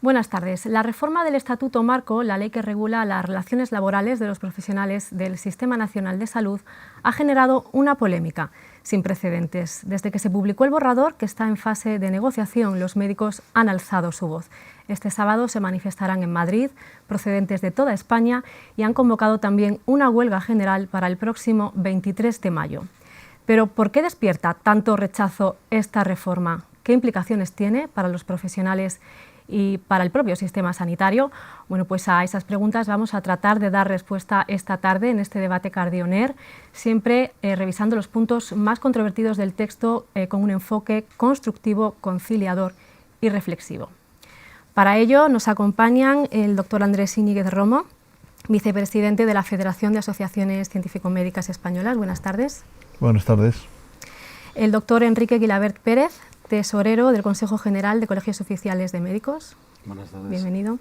Buenas tardes. La reforma del Estatuto Marco, la ley que regula las relaciones laborales de los profesionales del Sistema Nacional de Salud, ha generado una polémica sin precedentes. Desde que se publicó el borrador, que está en fase de negociación, los médicos han alzado su voz. Este sábado se manifestarán en Madrid, procedentes de toda España, y han convocado también una huelga general para el próximo 23 de mayo. Pero, ¿por qué despierta tanto rechazo esta reforma? ¿Qué implicaciones tiene para los profesionales y para el propio sistema sanitario? Bueno, pues a esas preguntas vamos a tratar de dar respuesta esta tarde en este debate Cardioner, siempre revisando los puntos más controvertidos del texto con un enfoque constructivo, conciliador y reflexivo. Para ello nos acompañan el doctor Andrés Íñiguez Romo, vicepresidente de la Federación de Asociaciones Científico-Médicas Españolas. Buenas tardes. Buenas tardes. El doctor Enrique Guilabert Pérez, tesorero del Consejo General de Colegios Oficiales de Médicos. Buenas tardes. Bienvenido.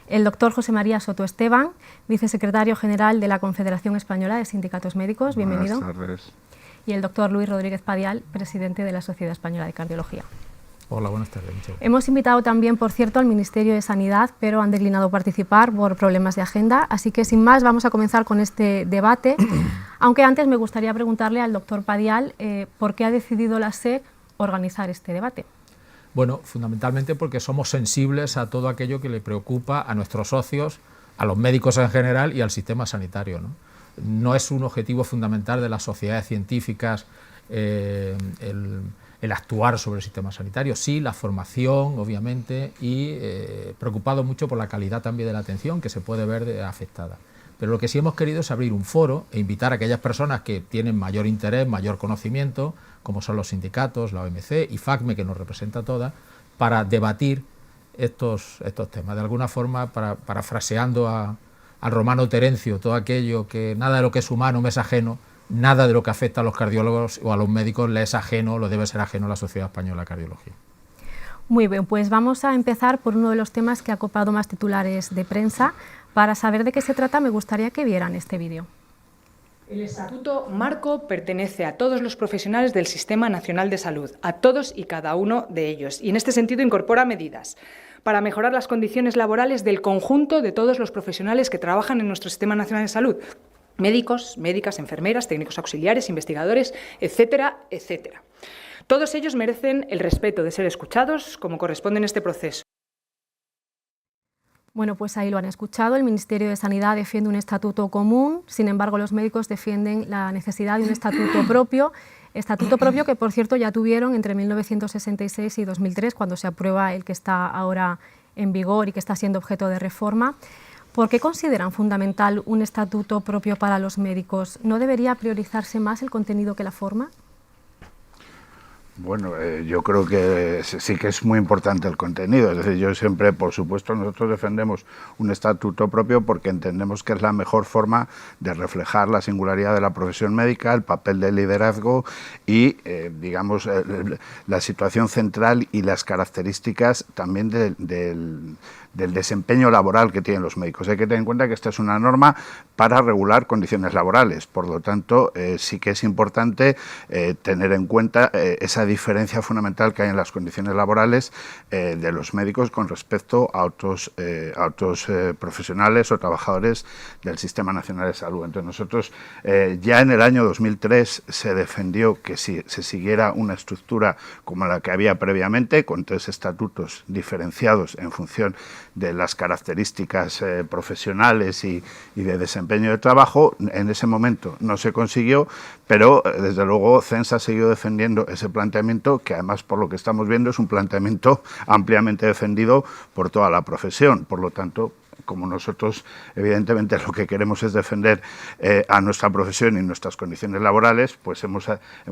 El doctor José María Soto Esteban, vicesecretario general de la Confederación Española de Sindicatos Médicos. Bienvenido. Buenas tardes. Y el doctor Luis Rodríguez Padial, presidente de la Sociedad Española de Cardiología. Hola, buenas tardes. Hemos invitado también, por cierto, al Ministerio de Sanidad, pero han declinado participar por problemas de agenda. Así que, sin más, vamos a comenzar con este debate. Aunque antes me gustaría preguntarle al doctor Padial por qué ha decidido la SEC organizar este debate. Bueno, fundamentalmente porque somos sensibles a todo aquello que le preocupa a nuestros socios, a los médicos en general y al sistema sanitario, ¿no? No es un objetivo fundamental de las sociedades científicas el actuar sobre el sistema sanitario, sí, la formación, obviamente, y preocupado mucho por la calidad también de la atención que se puede ver afectada. Pero lo que sí hemos querido es abrir un foro e invitar a aquellas personas que tienen mayor interés, mayor conocimiento, como son los sindicatos, la OMC y FACME, que nos representa a todas, para debatir estos temas. De alguna forma, parafraseando al romano Terencio, todo aquello que nada de lo que es humano me es ajeno, nada de lo que afecta a los cardiólogos o a los médicos le es ajeno, lo debe ser ajeno a la Sociedad Española de Cardiología. Muy bien, pues vamos a empezar por uno de los temas que ha copado más titulares de prensa. Para saber de qué se trata, me gustaría que vieran este vídeo. El Estatuto Marco pertenece a todos los profesionales del Sistema Nacional de Salud, a todos y cada uno de ellos, y en este sentido incorpora medidas para mejorar las condiciones laborales del conjunto de todos los profesionales que trabajan en nuestro Sistema Nacional de Salud: médicos, médicas, enfermeras, técnicos auxiliares, investigadores, etcétera, etcétera. Todos ellos merecen el respeto de ser escuchados como corresponde en este proceso. Bueno, pues ahí lo han escuchado. El Ministerio de Sanidad defiende un estatuto común, sin embargo los médicos defienden la necesidad de un estatuto propio que, por cierto, ya tuvieron entre 1966 y 2003, cuando se aprueba el que está ahora en vigor y que está siendo objeto de reforma. ¿Por qué consideran fundamental un estatuto propio para los médicos? ¿No debería priorizarse más el contenido que la forma? Bueno, yo creo que sí que es muy importante el contenido. Es decir, yo siempre, por supuesto, nosotros defendemos un estatuto propio porque entendemos que es la mejor forma de reflejar la singularidad de la profesión médica, el papel del liderazgo y, digamos, la situación central y las características también del desempeño laboral que tienen los médicos. Hay que tener en cuenta que esta es una norma para regular condiciones laborales. Por lo tanto, sí que es importante tener en cuenta esa diferencia fundamental que hay en las condiciones laborales de los médicos con respecto a otros profesionales o trabajadores del Sistema Nacional de Salud. Entonces nosotros ya en el año 2003 se defendió que se siguiera una estructura como la que había previamente, con 3 estatutos diferenciados en función de las características profesionales y de desempeño de trabajo. En ese momento no se consiguió, pero desde luego CENS ha seguido defendiendo ese planteamiento, que además, por lo que estamos viendo, es un planteamiento ampliamente defendido por toda la profesión. Por lo tanto, como nosotros evidentemente lo que queremos es defender a nuestra profesión y nuestras condiciones laborales, pues hemos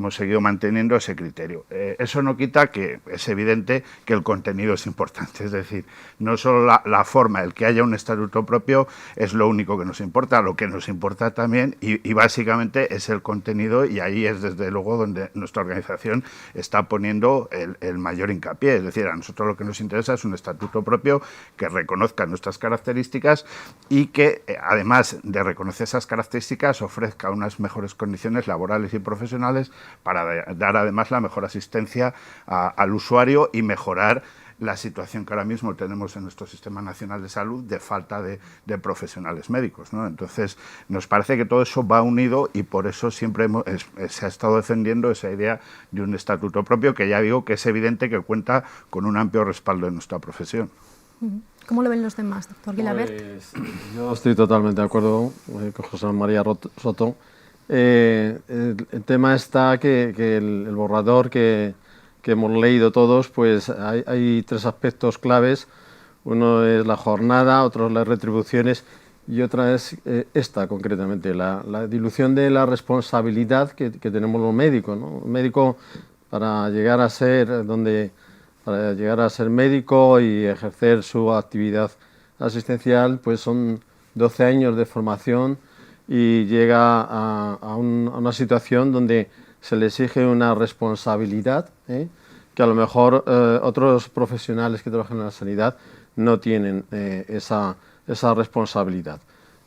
seguido manteniendo ese criterio. Eso no quita que es evidente que el contenido es importante, es decir, no solo la forma, el que haya un estatuto propio es lo único que nos importa, lo que nos importa también y básicamente es el contenido, y ahí es desde luego donde nuestra organización está poniendo el mayor hincapié. Es decir, a nosotros lo que nos interesa es un estatuto propio que reconozca nuestras características características y que, además de reconocer esas características, ofrezca unas mejores condiciones laborales y profesionales para dar además la mejor asistencia al usuario y mejorar la situación que ahora mismo tenemos en nuestro Sistema Nacional de Salud de falta de profesionales médicos, ¿no? Entonces, nos parece que todo eso va unido y por eso siempre se ha estado defendiendo esa idea de un estatuto propio, que ya digo que es evidente que cuenta con un amplio respaldo en nuestra profesión. ¿Cómo lo ven los demás, doctor Guilabert? Pues, yo estoy totalmente de acuerdo con José María Soto. El tema está que el borrador que hemos leído todos, pues hay tres aspectos claves. Uno es la jornada, otro las retribuciones y otra es esta concretamente, la dilución de la responsabilidad que tenemos los médicos, ¿no? Un médico, para llegar a ser médico y ejercer su actividad asistencial, pues son 12 años de formación y llega a una situación donde se le exige una responsabilidad, que a lo mejor otros profesionales que trabajan en la sanidad no tienen esa responsabilidad.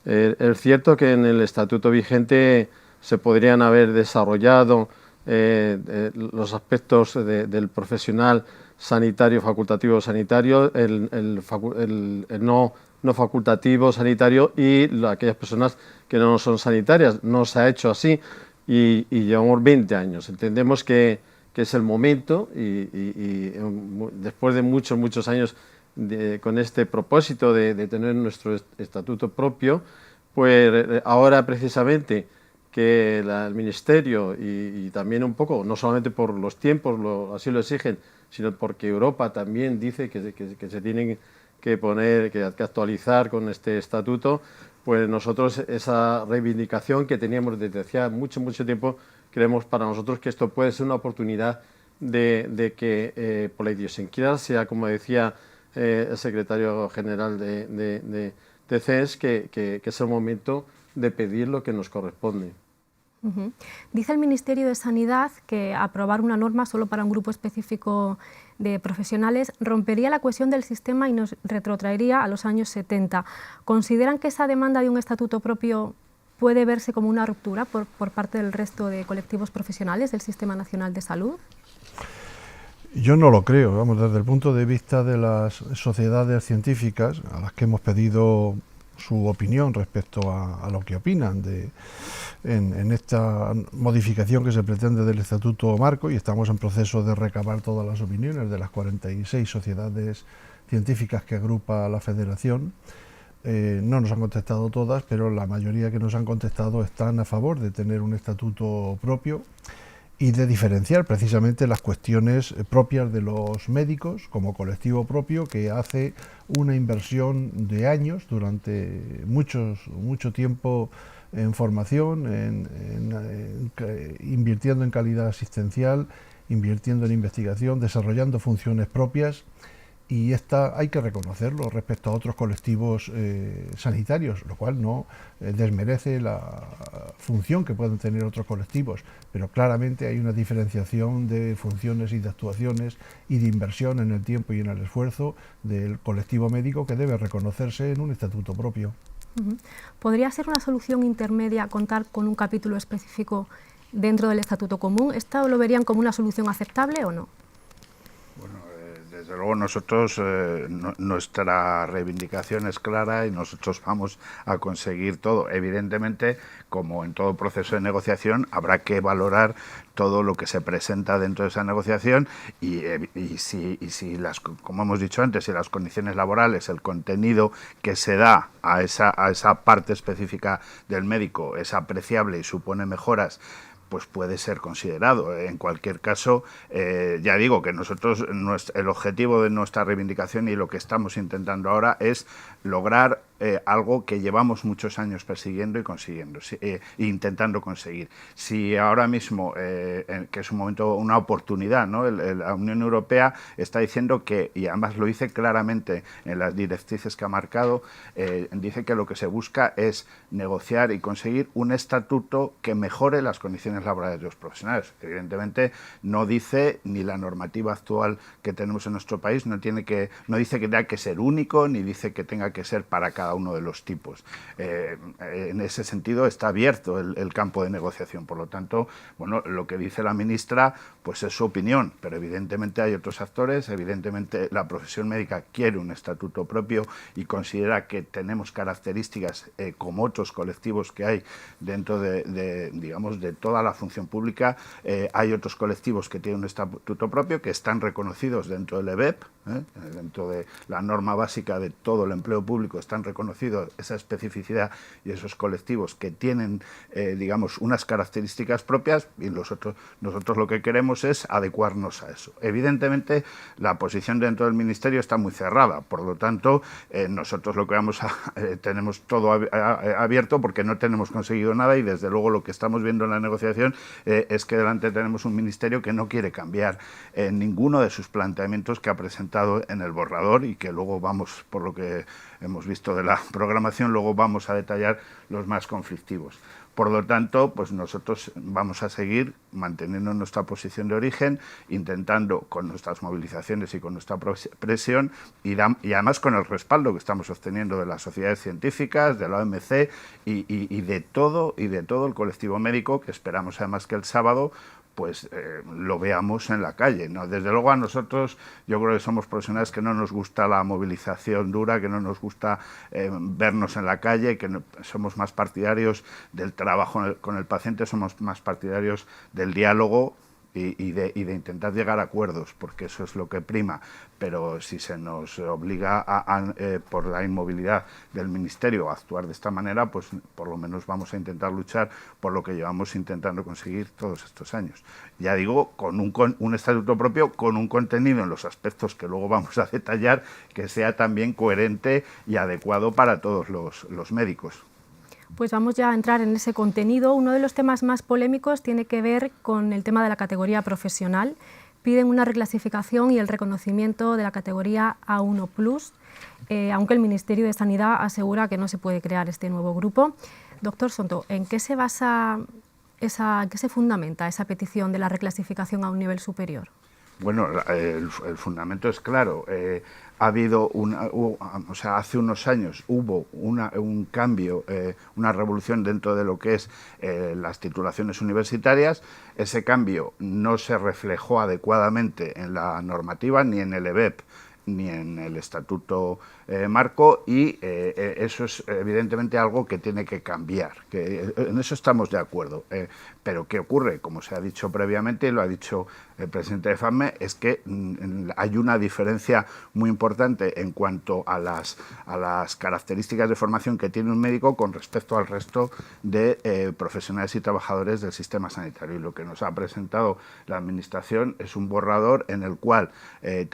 Es cierto que en el estatuto vigente se podrían haber desarrollado los aspectos del profesional sanitario, facultativo sanitario, el no facultativo sanitario y aquellas personas que no son sanitarias. No se ha hecho así y llevamos 20 años. Entendemos que es el momento y después de muchos años con este propósito de tener nuestro estatuto propio, pues ahora precisamente que el Ministerio y también un poco, no solamente por los tiempos, así lo exigen, sino porque Europa también dice que se tienen que actualizar con este estatuto, pues nosotros esa reivindicación que teníamos desde hacía mucho tiempo, creemos para nosotros que esto puede ser una oportunidad de que por la idiosincrasia, como decía el secretario general de CES, que es el momento de pedir lo que nos corresponde. Dice el Ministerio de Sanidad que aprobar una norma solo para un grupo específico de profesionales rompería la cohesión del sistema y nos retrotraería a los años 70. ¿Consideran que esa demanda de un estatuto propio puede verse como una ruptura por parte del resto de colectivos profesionales del Sistema Nacional de Salud? Yo no lo creo, vamos, desde el punto de vista de las sociedades científicas, a las que hemos pedido su opinión respecto a lo que opinan en esta modificación que se pretende del Estatuto Marco, y estamos en proceso de recabar todas las opiniones de las 46 sociedades científicas que agrupa la Federación. No nos han contestado todas, pero la mayoría que nos han contestado están a favor de tener un estatuto propio y de diferenciar precisamente las cuestiones propias de los médicos como colectivo propio, que hace una inversión de años durante mucho tiempo en formación, invirtiendo en calidad asistencial, invirtiendo en investigación, desarrollando funciones propias, y esta hay que reconocerlo respecto a otros colectivos sanitarios, lo cual no desmerece la función que pueden tener otros colectivos, pero claramente hay una diferenciación de funciones y de actuaciones y de inversión en el tiempo y en el esfuerzo del colectivo médico que debe reconocerse en un estatuto propio. ¿Podría ser una solución intermedia contar con un capítulo específico dentro del Estatuto Común? ¿Esto lo verían como una solución aceptable o no? Desde luego nosotros, nuestra reivindicación es clara y nosotros vamos a conseguir todo. Evidentemente, como en todo proceso de negociación, habrá que valorar todo lo que se presenta dentro de esa negociación y si como hemos dicho antes, si las condiciones laborales, el contenido que se da a esa parte específica del médico es apreciable y supone mejoras, pues puede ser considerado. En cualquier caso, ya digo que nosotros, el objetivo de nuestra reivindicación y lo que estamos intentando ahora es lograr algo que llevamos muchos años persiguiendo y consiguiendo, intentando conseguir. Si ahora mismo, que es un momento, una oportunidad, ¿no? La Unión Europea está diciendo que, y además lo dice claramente en las directrices que ha marcado, dice que lo que se busca es negociar y conseguir un estatuto que mejore las condiciones laborales de los profesionales. Evidentemente no dice, ni la normativa actual que tenemos en nuestro país no dice que tenga que ser único, ni dice que tenga que ser para cada uno de los tipos. En ese sentido está abierto el campo de negociación. Por lo tanto, bueno, lo que dice la ministra pues es su opinión, pero evidentemente hay otros actores, evidentemente la profesión médica quiere un estatuto propio y considera que tenemos características como otros colectivos que hay dentro digamos, de toda la función pública. Hay otros colectivos que tienen un estatuto propio, que están reconocidos dentro del EBEP, dentro de la norma básica de todo el empleo público, están reconocidos esa especificidad y esos colectivos que tienen, digamos, unas características propias, y nosotros lo que queremos es adecuarnos a eso. Evidentemente, la posición dentro del Ministerio está muy cerrada, por lo tanto, nosotros lo que tenemos todo abierto porque no tenemos conseguido nada, y desde luego lo que estamos viendo en la negociación es que delante tenemos un Ministerio que no quiere cambiar ninguno de sus planteamientos que ha presentado en el borrador, y que luego vamos, por lo que hemos visto de la programación, luego vamos a detallar los más conflictivos. Por lo tanto, pues nosotros vamos a seguir manteniendo nuestra posición de origen, intentando con nuestras movilizaciones y con nuestra presión, y además con el respaldo que estamos obteniendo de las sociedades científicas, de la OMC y de todo el colectivo médico, que esperamos además que el sábado pues lo veamos en la calle, ¿no? Desde luego a nosotros, yo creo que somos profesionales que no nos gusta la movilización dura, que no nos gusta vernos en la calle, que somos más partidarios del trabajo con el paciente, somos más partidarios del diálogo y de intentar llegar a acuerdos, porque eso es lo que prima. Pero si se nos obliga por la inmovilidad del Ministerio a actuar de esta manera, pues por lo menos vamos a intentar luchar por lo que llevamos intentando conseguir todos estos años. Ya digo, con un estatuto propio, con un contenido en los aspectos que luego vamos a detallar, que sea también coherente y adecuado para todos los médicos. Pues vamos ya a entrar en ese contenido. Uno de los temas más polémicos tiene que ver con el tema de la categoría profesional. Piden una reclasificación y el reconocimiento de la categoría A1+, aunque el Ministerio de Sanidad asegura que no se puede crear este nuevo grupo. Doctor Sonto, ¿en qué se basa ¿en qué se fundamenta esa petición de la reclasificación a un nivel superior? Bueno, el fundamento es claro. Ha habido hace unos años hubo un cambio, una revolución dentro de lo que es las titulaciones universitarias. Ese cambio no se reflejó adecuadamente en la normativa, ni en el EBEP, ni en el Estatuto Marco, y eso es evidentemente algo que tiene que cambiar, que en eso estamos de acuerdo. Pero ¿qué ocurre? Como se ha dicho previamente, y lo ha dicho el presidente de FAME, es que hay una diferencia muy importante en cuanto a las características de formación que tiene un médico con respecto al resto de profesionales y trabajadores del sistema sanitario. Y lo que nos ha presentado la Administración es un borrador en el cual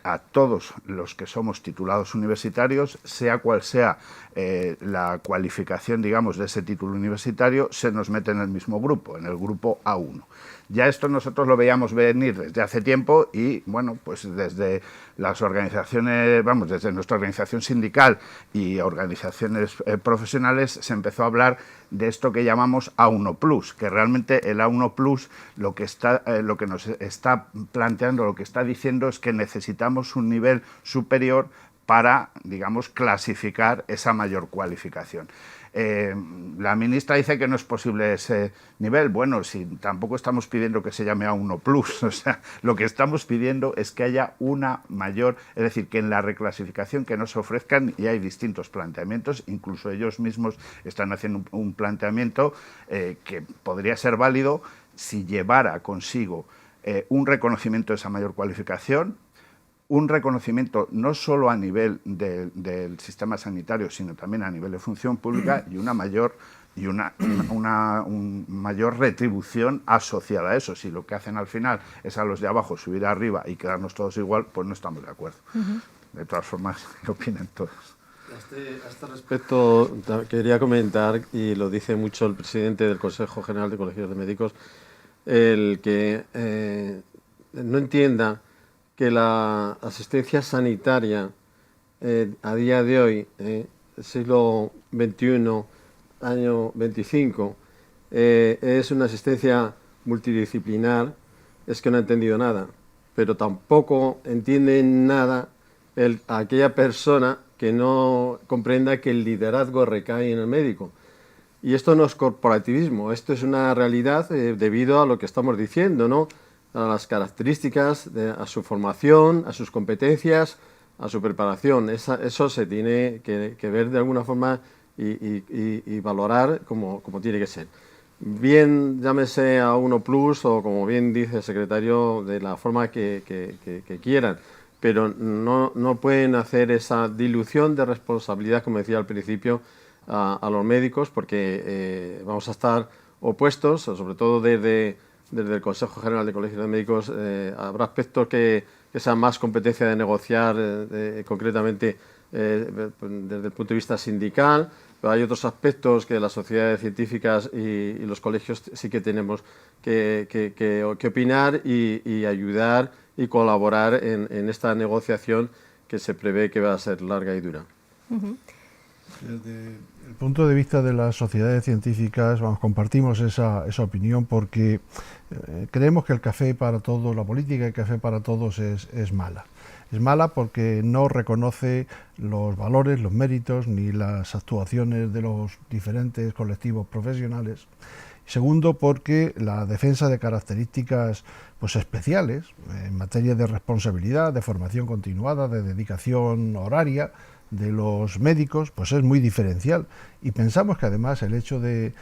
a todos los que somos titulados universitarios, sea cual sea la cualificación, digamos, de ese título universitario, se nos mete en el mismo grupo, en el grupo A1. Ya esto nosotros lo veíamos venir desde hace tiempo, y bueno, pues desde las organizaciones, desde nuestra organización sindical y organizaciones profesionales se empezó a hablar de esto que llamamos A1+, que realmente el A1+, lo que nos está planteando, lo que está diciendo es que necesitamos un nivel superior para, digamos, clasificar esa mayor cualificación. La ministra dice que no es posible ese nivel. Bueno, si tampoco estamos pidiendo que se llame A1+, o sea, lo que estamos pidiendo es que haya una mayor, es decir, que en la reclasificación que nos ofrezcan, y hay distintos planteamientos, incluso ellos mismos están haciendo un planteamiento que podría ser válido si llevara consigo un reconocimiento de esa mayor cualificación, un reconocimiento no solo a nivel del sistema sanitario, sino también a nivel de función pública, y una mayor retribución asociada a eso. Si lo que hacen al final es a los de abajo subir arriba y quedarnos todos igual, pues no estamos de acuerdo. De todas formas, ¿qué opinan todos? A este respecto quería comentar, y lo dice mucho el presidente del Consejo General de Colegios de Médicos, el que no entienda que la asistencia sanitaria a día de hoy, siglo XXI, año 25, es una asistencia multidisciplinar, es que no ha entendido nada, pero tampoco entiende nada aquella persona que no comprenda que el liderazgo recae en el médico. Y esto no es corporativismo, esto es una realidad debido a lo que estamos diciendo, ¿no? A las características, a su formación, a sus competencias, a su preparación. Eso se tiene que ver de alguna forma y valorar como tiene que ser. Bien llámese a Uno Plus o como bien dice el secretario, de la forma que quieran, pero no pueden hacer esa dilución de responsabilidad, como decía al principio, a los médicos, porque vamos a estar opuestos, sobre todo desde el Consejo General de Colegios de Médicos. Habrá aspectos que sean más competencia de negociar concretamente desde el punto de vista sindical, pero hay otros aspectos que las sociedades científicas y los colegios sí que tenemos que opinar y ayudar y colaborar en esta negociación que se prevé que va a ser larga y dura. Desde el punto de vista de las sociedades científicas, compartimos esa opinión, porque creemos que el café para todos, la política del café para todos es mala. Es mala porque no reconoce los valores, los méritos ni las actuaciones de los diferentes colectivos profesionales. Segundo, porque la defensa de características especiales en materia de responsabilidad, de formación continuada, de dedicación horaria de los médicos, es muy diferencial, y pensamos que además el hecho de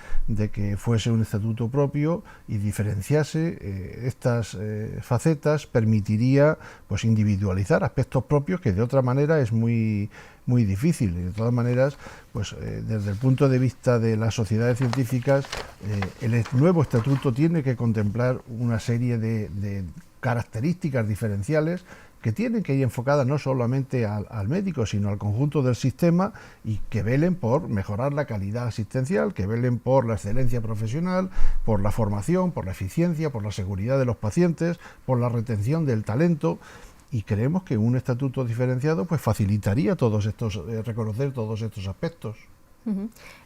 que fuese un estatuto propio y diferenciase estas facetas permitiría individualizar aspectos propios, que de otra manera es muy difícil. Y de todas maneras, desde el punto de vista de las sociedades científicas, el nuevo estatuto tiene que contemplar una serie de características diferenciales que tienen que ir enfocadas no solamente al médico, sino al conjunto del sistema, y que velen por mejorar la calidad asistencial, que velen por la excelencia profesional, por la formación, por la eficiencia, por la seguridad de los pacientes, por la retención del talento. Y creemos que un estatuto diferenciado facilitaría reconocer todos estos aspectos.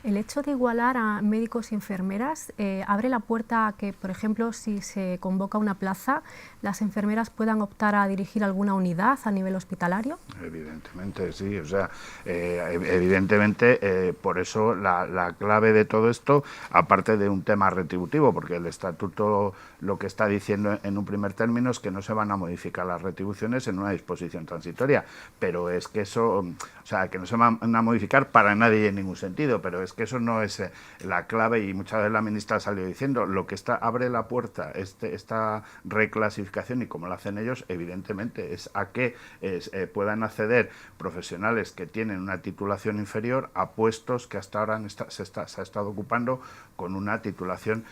El hecho de igualar a médicos y enfermeras abre la puerta a que, por ejemplo, si se convoca una plaza, las enfermeras puedan optar a dirigir alguna unidad a nivel hospitalario. Evidentemente, sí. O sea, evidentemente, por eso la clave de todo esto, aparte de un tema retributivo, porque el estatuto lo que está diciendo en un primer término es que no se van a modificar las retribuciones en una disposición transitoria, pero es que eso, o sea, que no se van a modificar para nadie en ningún sentido, pero es que eso no es la clave, y muchas veces la ministra ha salido diciendo lo que abre la puerta esta reclasificación, y como lo hacen ellos, evidentemente, es a que puedan acceder profesionales que tienen una titulación inferior a puestos que hasta ahora se ha estado ocupando con una titulación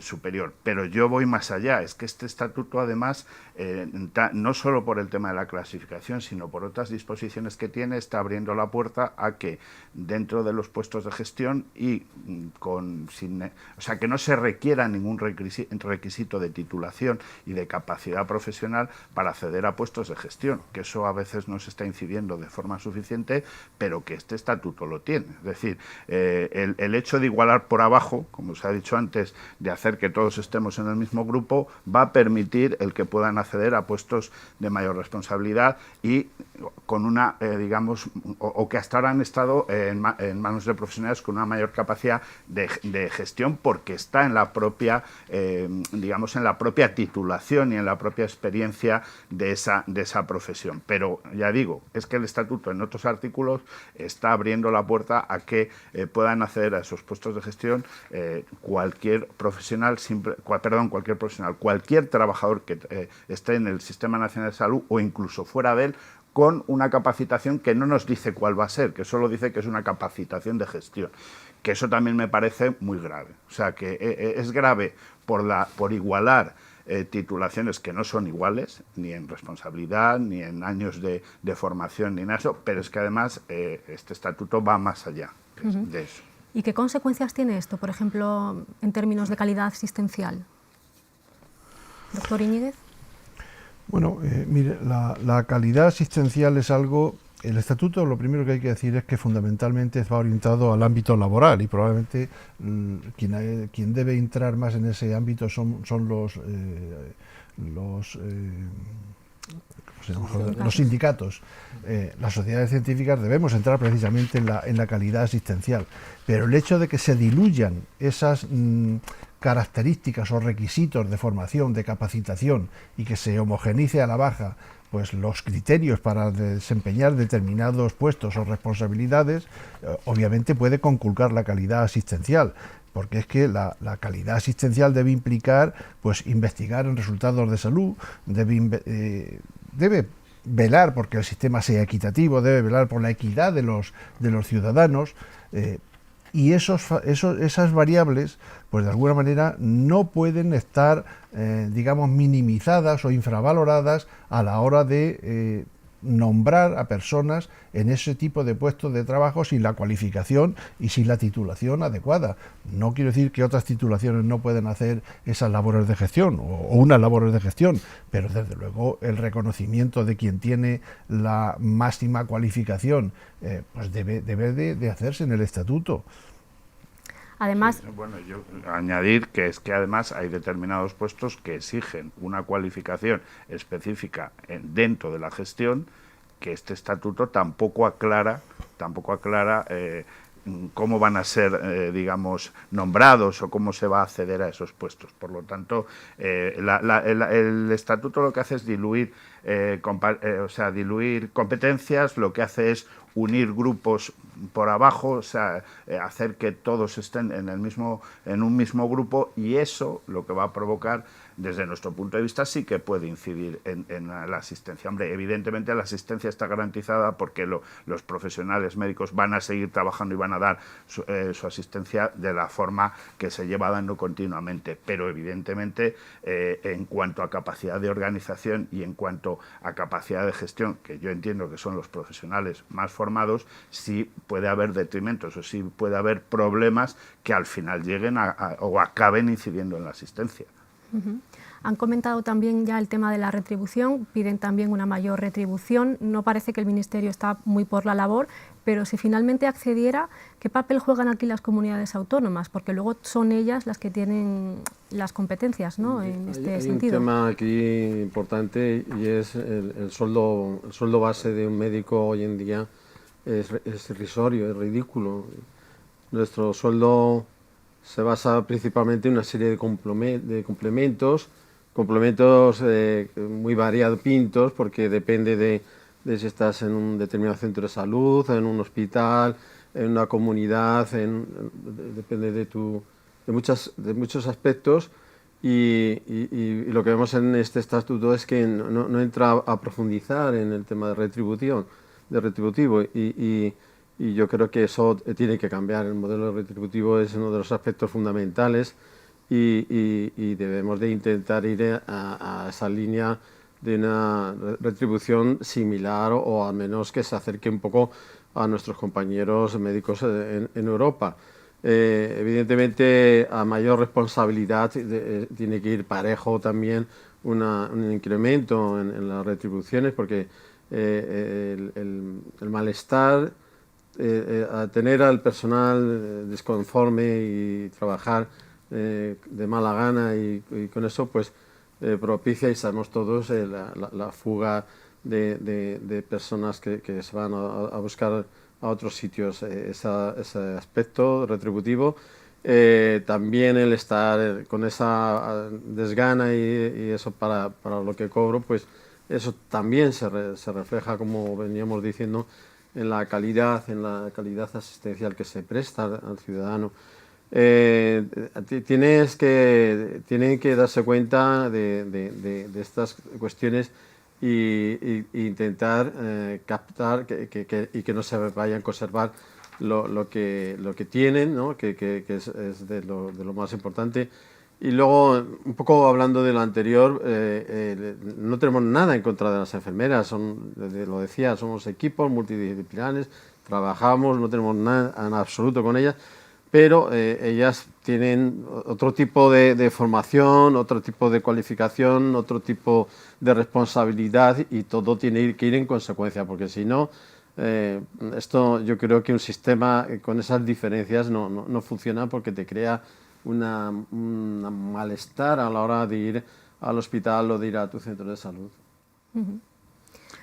superior. Pero yo voy más allá, es que este estatuto además, no solo por el tema de la clasificación, sino por otras disposiciones que tiene, está abriendo la puerta a que dentro de los puestos de gestión y o sea, que no se requiera ningún requisito de titulación y de capacidad profesional para acceder a puestos de gestión, que eso a veces no se está incidiendo de forma suficiente, pero que este estatuto lo tiene. Es decir, el hecho de igualar por abajo, como se ha dicho antes, de hacer que todos estemos en el mismo grupo, va a permitir el que puedan acceder a puestos de mayor responsabilidad y con una, digamos, o que hasta ahora han estado en manos de profesionales con una mayor capacidad de gestión, porque está en la propia, digamos, en la propia titulación y en la propia experiencia de esa profesión. Pero ya digo, es que el estatuto en otros artículos está abriendo la puerta a que puedan acceder a esos puestos de gestión cualquier trabajador que esté en el Sistema Nacional de Salud o incluso fuera de él, con una capacitación que no nos dice cuál va a ser, que solo dice que es una capacitación de gestión, que eso también me parece muy grave. O sea, que es grave por igualar titulaciones que no son iguales, ni en responsabilidad, ni en años de formación, ni en eso, pero es que además este estatuto va más allá de eso. ¿Y qué consecuencias tiene esto, por ejemplo, en términos de calidad asistencial? Doctor Iñiguez. Bueno, mire, la calidad asistencial es algo... El estatuto, lo primero que hay que decir es que fundamentalmente va orientado al ámbito laboral y probablemente quien debe entrar más en ese ámbito son los sindicatos. Las sociedades científicas debemos entrar precisamente en la calidad asistencial, pero el hecho de que se diluyan esas características o requisitos de formación, de capacitación, y que se homogenice a la baja pues los criterios para desempeñar determinados puestos o responsabilidades, obviamente puede conculcar la calidad asistencial, porque es que la calidad asistencial debe implicar pues investigar en resultados de salud, debe velar porque el sistema sea equitativo, debe velar por la equidad de los ciudadanos, y esas variables, pues de alguna manera no pueden estar, digamos, minimizadas o infravaloradas a la hora de nombrar a personas en ese tipo de puestos de trabajo sin la cualificación y sin la titulación adecuada. No quiero decir que otras titulaciones no pueden hacer esas labores de gestión o unas labores de gestión, pero desde luego el reconocimiento de quien tiene la máxima cualificación pues debe de hacerse en el estatuto. Además, sí, bueno, yo añadir que es que además hay determinados puestos que exigen una cualificación específica dentro de la gestión, que este estatuto tampoco aclara cómo van a ser, digamos, nombrados o cómo se va a acceder a esos puestos. Por lo tanto, el estatuto lo que hace es diluir competencias, lo que hace es unir grupos por abajo, o sea, hacer que todos estén en un mismo grupo, y eso lo que va a provocar, desde nuestro punto de vista, sí que puede incidir en la asistencia. Hombre, evidentemente la asistencia está garantizada porque los profesionales médicos van a seguir trabajando y van a dar su asistencia de la forma que se lleva dando continuamente, pero evidentemente en cuanto a capacidad de organización y en cuanto a capacidad de gestión, que yo entiendo que son los profesionales más formados, sí puede haber detrimentos o sí puede haber problemas que al final lleguen o acaben incidiendo en la asistencia. Han comentado también ya el tema de la retribución, piden también una mayor retribución. No parece que el Ministerio está muy por la labor, pero si finalmente accediera, ¿qué papel juegan aquí las comunidades autónomas? Porque luego son ellas las que tienen las competencias, ¿no?, en este sentido. Hay un tema aquí importante y es el sueldo base de un médico hoy en día es irrisorio, es ridículo. Nuestro sueldo se basa principalmente en una serie de complementos muy variopintos, porque depende de si estás en un determinado centro de salud, en un hospital, en una comunidad, depende de muchos aspectos, y lo que vemos en este estatuto es que no entra a profundizar en el tema de retributivo, y yo creo que eso tiene que cambiar. El modelo retributivo es uno de los aspectos fundamentales y debemos de intentar ir a esa línea de una retribución similar o al menos que se acerque un poco a nuestros compañeros médicos en Europa. Evidentemente, a mayor responsabilidad tiene que ir parejo también un incremento en las retribuciones, porque el malestar, a tener al personal desconforme y trabajar de mala gana y con eso pues propicia, y sabemos todos, la fuga de personas que se van a buscar a otros sitios, ese aspecto retributivo. También el estar con esa desgana y eso para lo que cobro, pues eso también se refleja, como veníamos diciendo, en la calidad asistencial que se presta al ciudadano. Tienen que darse cuenta de estas cuestiones e intentar captar y que no se vayan a conservar lo que tienen, ¿no?, que es de lo más importante, Y luego, un poco hablando de lo anterior, no tenemos nada en contra de las enfermeras, lo decía, somos equipos multidisciplinares, trabajamos, no tenemos nada en absoluto con ellas, pero ellas tienen otro tipo de formación, otro tipo de cualificación, otro tipo de responsabilidad, y todo tiene que ir en consecuencia, porque si no, esto yo creo que un sistema con esas diferencias no funciona, porque te crea un malestar a la hora de ir al hospital o de ir a tu centro de salud.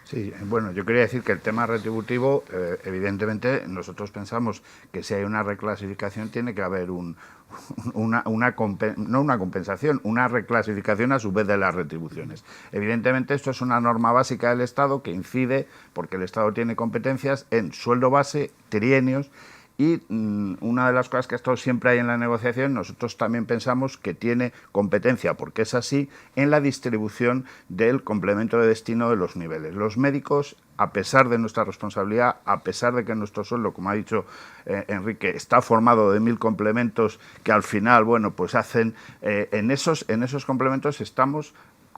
Sí, bueno, yo quería decir que el tema retributivo, evidentemente, nosotros pensamos que si hay una reclasificación tiene que haber no una compensación, una reclasificación a su vez de las retribuciones. Evidentemente, esto es una norma básica del Estado que incide, porque el Estado tiene competencias en sueldo base, trienios. Y una de las cosas que ha estado siempre ahí en la negociación, nosotros también pensamos que tiene competencia, porque es así, en la distribución del complemento de destino de los niveles. Los médicos, a pesar de nuestra responsabilidad, a pesar de que nuestro sueldo, como ha dicho Enrique, está formado de 1000 complementos que al final, bueno, pues hacen, en esos complementos estamos,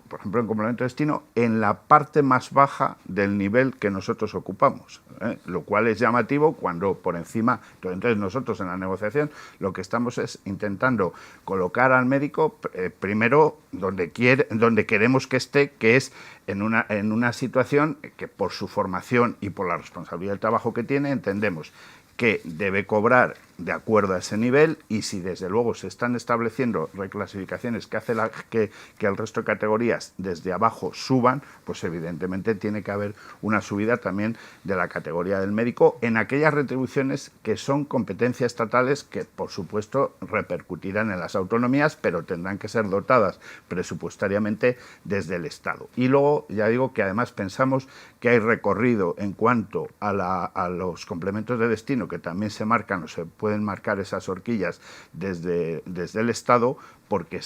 por ejemplo, en complemento de destino, en la parte más baja del nivel que nosotros ocupamos, lo cual es llamativo cuando por encima. Entonces nosotros en la negociación lo que estamos es intentando colocar al médico primero donde queremos que esté, que es en una situación que por su formación y por la responsabilidad del trabajo que tiene, entendemos que debe cobrar de acuerdo a ese nivel, y si desde luego se están estableciendo reclasificaciones que hace que el resto de categorías desde abajo suban, pues evidentemente tiene que haber una subida también de la categoría del médico en aquellas retribuciones que son competencia estatales, que por supuesto repercutirán en las autonomías, pero tendrán que ser dotadas presupuestariamente desde el Estado. Y luego, ya digo que además pensamos que hay recorrido en cuanto a los complementos de destino, que también se marcan o se pueden marcar esas horquillas desde el Estado, porque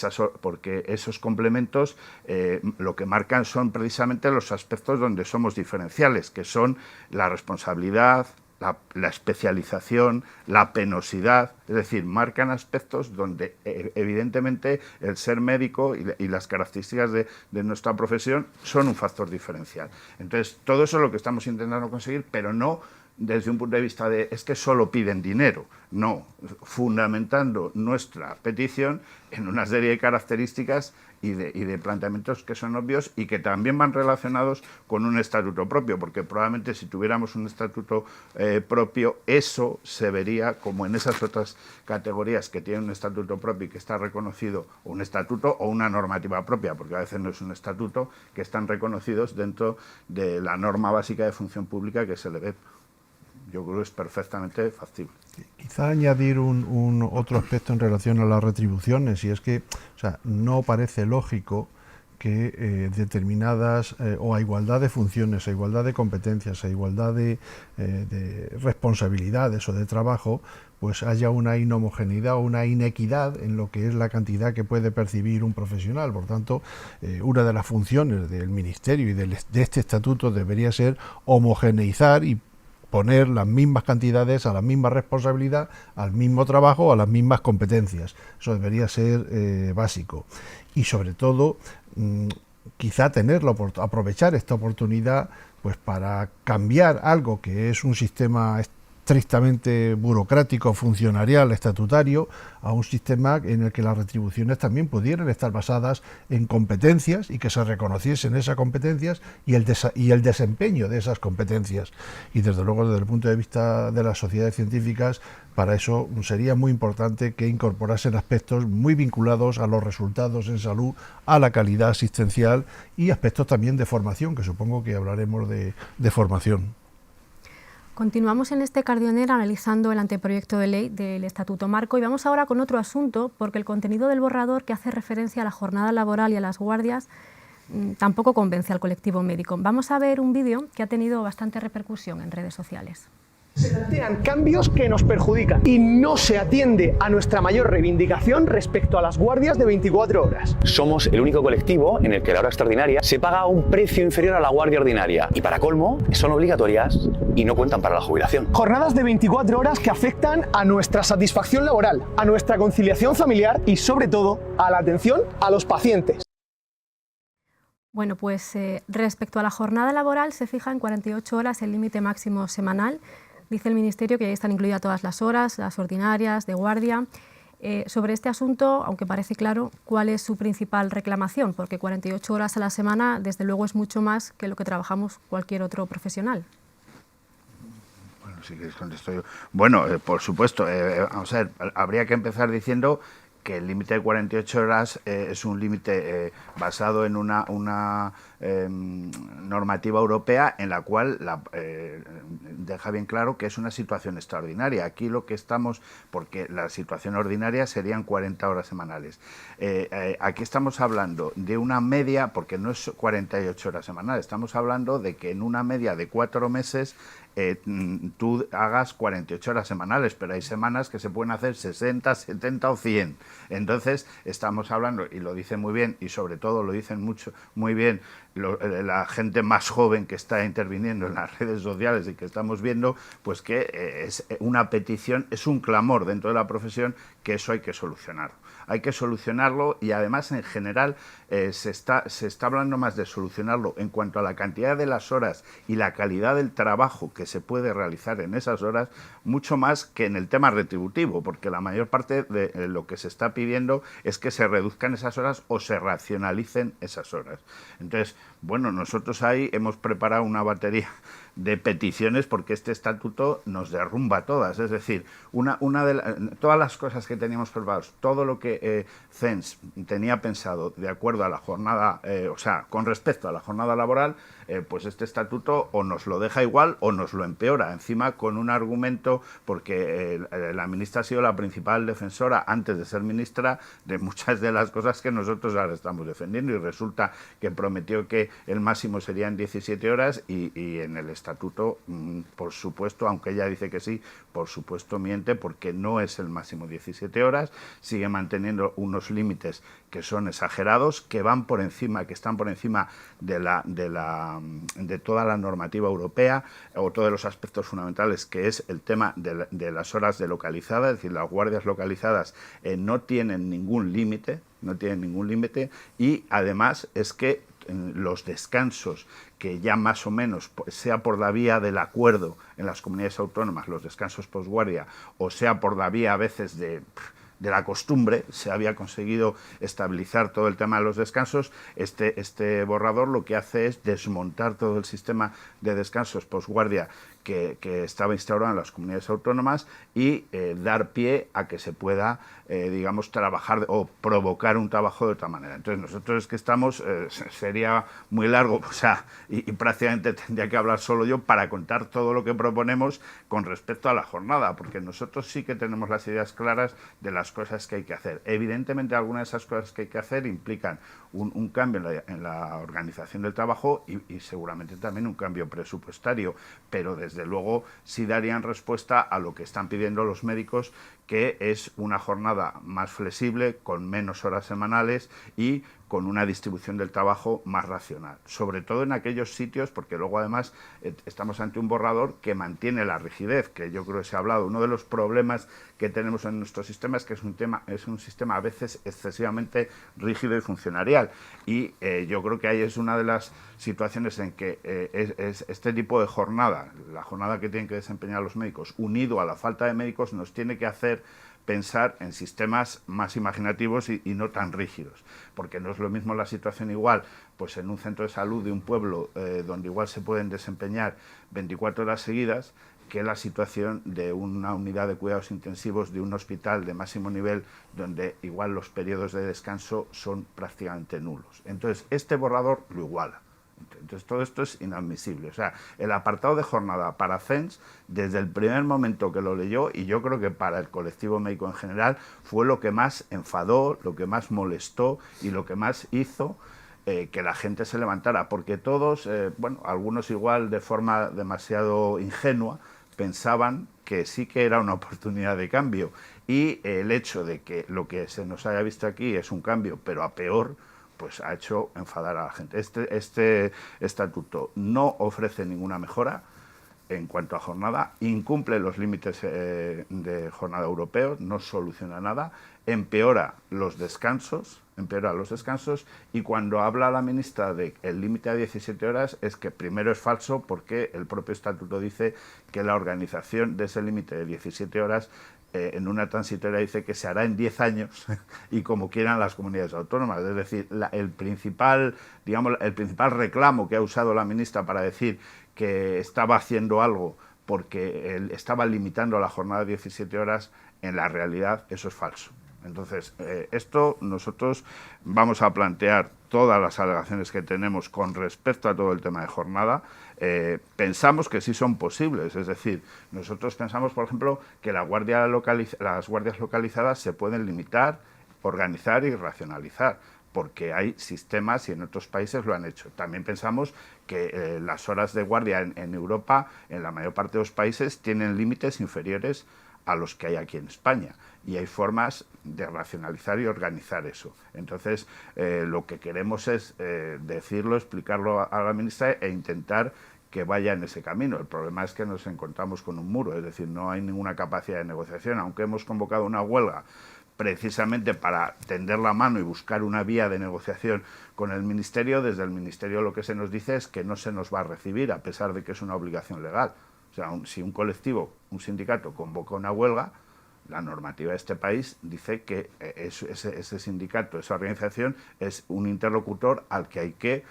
esos complementos lo que marcan son precisamente los aspectos donde somos diferenciales, que son la responsabilidad, la especialización, la penosidad, es decir, marcan aspectos donde evidentemente el ser médico y las características de nuestra profesión son un factor diferencial. Entonces, todo eso es lo que estamos intentando conseguir, pero no desde un punto de vista de es que solo piden dinero, no, fundamentando nuestra petición en una serie de características y de planteamientos que son obvios y que también van relacionados con un estatuto propio, porque probablemente si tuviéramos un estatuto propio, eso se vería como en esas otras categorías que tienen un estatuto propio y que está reconocido, o un estatuto o una normativa propia, porque a veces no es un estatuto, que están reconocidos dentro de la norma básica de función pública que se le ve. Yo creo que es perfectamente factible. Quizá añadir otro aspecto en relación a las retribuciones, y es que no parece lógico que determinadas, o a igualdad de funciones, a igualdad de competencias, a igualdad de responsabilidades o de trabajo, pues haya una inhomogeneidad o una inequidad en lo que es la cantidad que puede percibir un profesional. Por tanto, una de las funciones del Ministerio y de este estatuto debería ser homogeneizar y poner las mismas cantidades a la misma responsabilidad, al mismo trabajo, a las mismas competencias. Eso debería ser básico. Y sobre todo, quizá aprovechar esta oportunidad pues para cambiar algo que es un sistema estrictamente burocrático, funcionarial, estatutario, a un sistema en el que las retribuciones también pudieran estar basadas en competencias y que se reconociesen esas competencias y el desempeño de esas competencias. Y desde luego, desde el punto de vista de las sociedades científicas, para eso sería muy importante que incorporasen aspectos muy vinculados a los resultados en salud, a la calidad asistencial y aspectos también de formación, que supongo que hablaremos de formación. Continuamos en este Cardioner analizando el anteproyecto de ley del Estatuto Marco, y vamos ahora con otro asunto, porque el contenido del borrador, que hace referencia a la jornada laboral y a las guardias, tampoco convence al colectivo médico. Vamos a ver un vídeo que ha tenido bastante repercusión en redes sociales. Se plantean cambios que nos perjudican y no se atiende a nuestra mayor reivindicación respecto a las guardias de 24 horas. Somos el único colectivo en el que la hora extraordinaria se paga a un precio inferior a la guardia ordinaria y, para colmo, son obligatorias y no cuentan para la jubilación. Jornadas de 24 horas que afectan a nuestra satisfacción laboral, a nuestra conciliación familiar y, sobre todo, a la atención a los pacientes. Bueno, pues respecto a la jornada laboral, se fija en 48 horas el límite máximo semanal. Dice el Ministerio que ahí están incluidas todas las horas, las ordinarias, de guardia. Sobre este asunto, aunque parece claro, ¿cuál es su principal reclamación? Porque 48 horas a la semana, desde luego, es mucho más que lo que trabajamos cualquier otro profesional. Bueno, si quieres contesto yo. Bueno, por supuesto, vamos a ver, habría que empezar diciendo que el límite de 48 horas es un límite basado en una normativa europea en la cual deja bien claro que es una situación extraordinaria. Aquí lo que estamos, porque la situación ordinaria serían 40 horas semanales. Aquí estamos hablando de una media, porque no es 48 horas semanales, estamos hablando de que en una media de 4 meses tú hagas 48 horas semanales, pero hay semanas que se pueden hacer 60, 70 o 100. Entonces, estamos hablando, y lo dicen muy bien, y sobre todo lo dicen muy bien la gente más joven que está interviniendo en las redes sociales y que estamos viendo, pues que es una petición, es un clamor dentro de la profesión que eso hay que solucionarlo. Hay que solucionarlo y además en general se está hablando más de solucionarlo en cuanto a la cantidad de las horas y la calidad del trabajo que se puede realizar en esas horas, mucho más que en el tema retributivo, porque la mayor parte de lo que se está pidiendo es que se reduzcan esas horas o se racionalicen esas horas. Entonces, bueno, nosotros ahí hemos preparado una batería de peticiones porque este estatuto nos derrumba todas, es decir, todas las cosas que teníamos preparadas, todo lo que CENS tenía pensado de acuerdo a la jornada, o sea, con respecto a la jornada laboral, pues este estatuto o nos lo deja igual o nos lo empeora, encima con un argumento, porque la ministra ha sido la principal defensora antes de ser ministra de muchas de las cosas que nosotros ahora estamos defendiendo, y resulta que prometió que el máximo serían 17 horas y en el estatuto, por supuesto, aunque ella dice que sí, por supuesto miente, porque no es el máximo 17 horas, sigue manteniendo unos límites que son exagerados, que van por encima, que están por encima de toda la normativa europea, o todos los aspectos fundamentales, que es el tema de las horas de localizada, es decir, las guardias localizadas no tienen ningún límite, y además es que los descansos que ya más o menos, sea por la vía del acuerdo en las comunidades autónomas, los descansos posguardia, o sea por la vía a veces de la costumbre, se había conseguido estabilizar todo el tema de los descansos. Este borrador lo que hace es desmontar todo el sistema de descansos posguardia que estaba instaurado en las comunidades autónomas y dar pie a que se pueda, digamos, trabajar o provocar un trabajo de otra manera. Entonces nosotros es que estamos, sería muy largo, o sea, y prácticamente tendría que hablar solo yo para contar todo lo que proponemos con respecto a la jornada, porque nosotros sí que tenemos las ideas claras de las cosas que hay que hacer. Evidentemente algunas de esas cosas que hay que hacer implican un cambio en la organización del trabajo y seguramente también un cambio presupuestario, pero desde luego sí darían respuesta a lo que están pidiendo los médicos, que es una jornada más flexible, con menos horas semanales y con una distribución del trabajo más racional, sobre todo en aquellos sitios, porque luego además estamos ante un borrador que mantiene la rigidez, que yo creo que se ha hablado. Uno de los problemas que tenemos en nuestro sistema es que es un sistema a veces excesivamente rígido y funcionarial, y yo creo que ahí es una de las situaciones en que es este tipo de jornada, la jornada que tienen que desempeñar los médicos, unido a la falta de médicos, nos tiene que hacer pensar en sistemas más imaginativos y no tan rígidos, porque no es lo mismo la situación igual pues en un centro de salud de un pueblo donde igual se pueden desempeñar 24 horas seguidas, que la situación de una unidad de cuidados intensivos de un hospital de máximo nivel, donde igual los periodos de descanso son prácticamente nulos. Entonces, este borrador lo iguala. Entonces, todo esto es inadmisible. O sea, el apartado de jornada para CENS, desde el primer momento que lo leyó, y yo creo que para el colectivo médico en general, fue lo que más enfadó, lo que más molestó y lo que más hizo que la gente se levantara, porque todos, bueno, algunos igual de forma demasiado ingenua, pensaban que sí que era una oportunidad de cambio, y el hecho de que lo que se nos haya visto aquí es un cambio, pero a peor, pues ha hecho enfadar a la gente. Este estatuto no ofrece ninguna mejora en cuanto a jornada, incumple los límites de jornada europeos, no soluciona nada, empeora los descansos, y cuando habla la ministra de el límite a 17 horas es que primero es falso, porque el propio estatuto dice que la organización de ese límite de 17 horas en una transitoria dice que se hará en 10 años y como quieran las comunidades autónomas. Es decir, el principal reclamo que ha usado la ministra para decir que estaba haciendo algo porque él estaba limitando la jornada de 17 horas, en la realidad eso es falso. Entonces, esto nosotros vamos a plantear todas las alegaciones que tenemos con respecto a todo el tema de jornada. Pensamos que sí son posibles, es decir, nosotros pensamos, por ejemplo, que las guardias localizadas se pueden limitar, organizar y racionalizar, porque hay sistemas y en otros países lo han hecho. También pensamos que las horas de guardia en Europa, en la mayor parte de los países, tienen límites inferiores a los que hay aquí en España, y hay formas de racionalizar y organizar eso. Entonces, lo que queremos es decirlo, explicarlo a la ministra e intentar que vaya en ese camino. El problema es que nos encontramos con un muro, es decir, no hay ninguna capacidad de negociación, aunque hemos convocado una huelga precisamente para tender la mano y buscar una vía de negociación con el Ministerio. Desde el Ministerio lo que se nos dice es que no se nos va a recibir, a pesar de que es una obligación legal. O sea, si un colectivo, un sindicato convoca una huelga, la normativa de este país dice que ese sindicato, esa organización, es un interlocutor al que hay que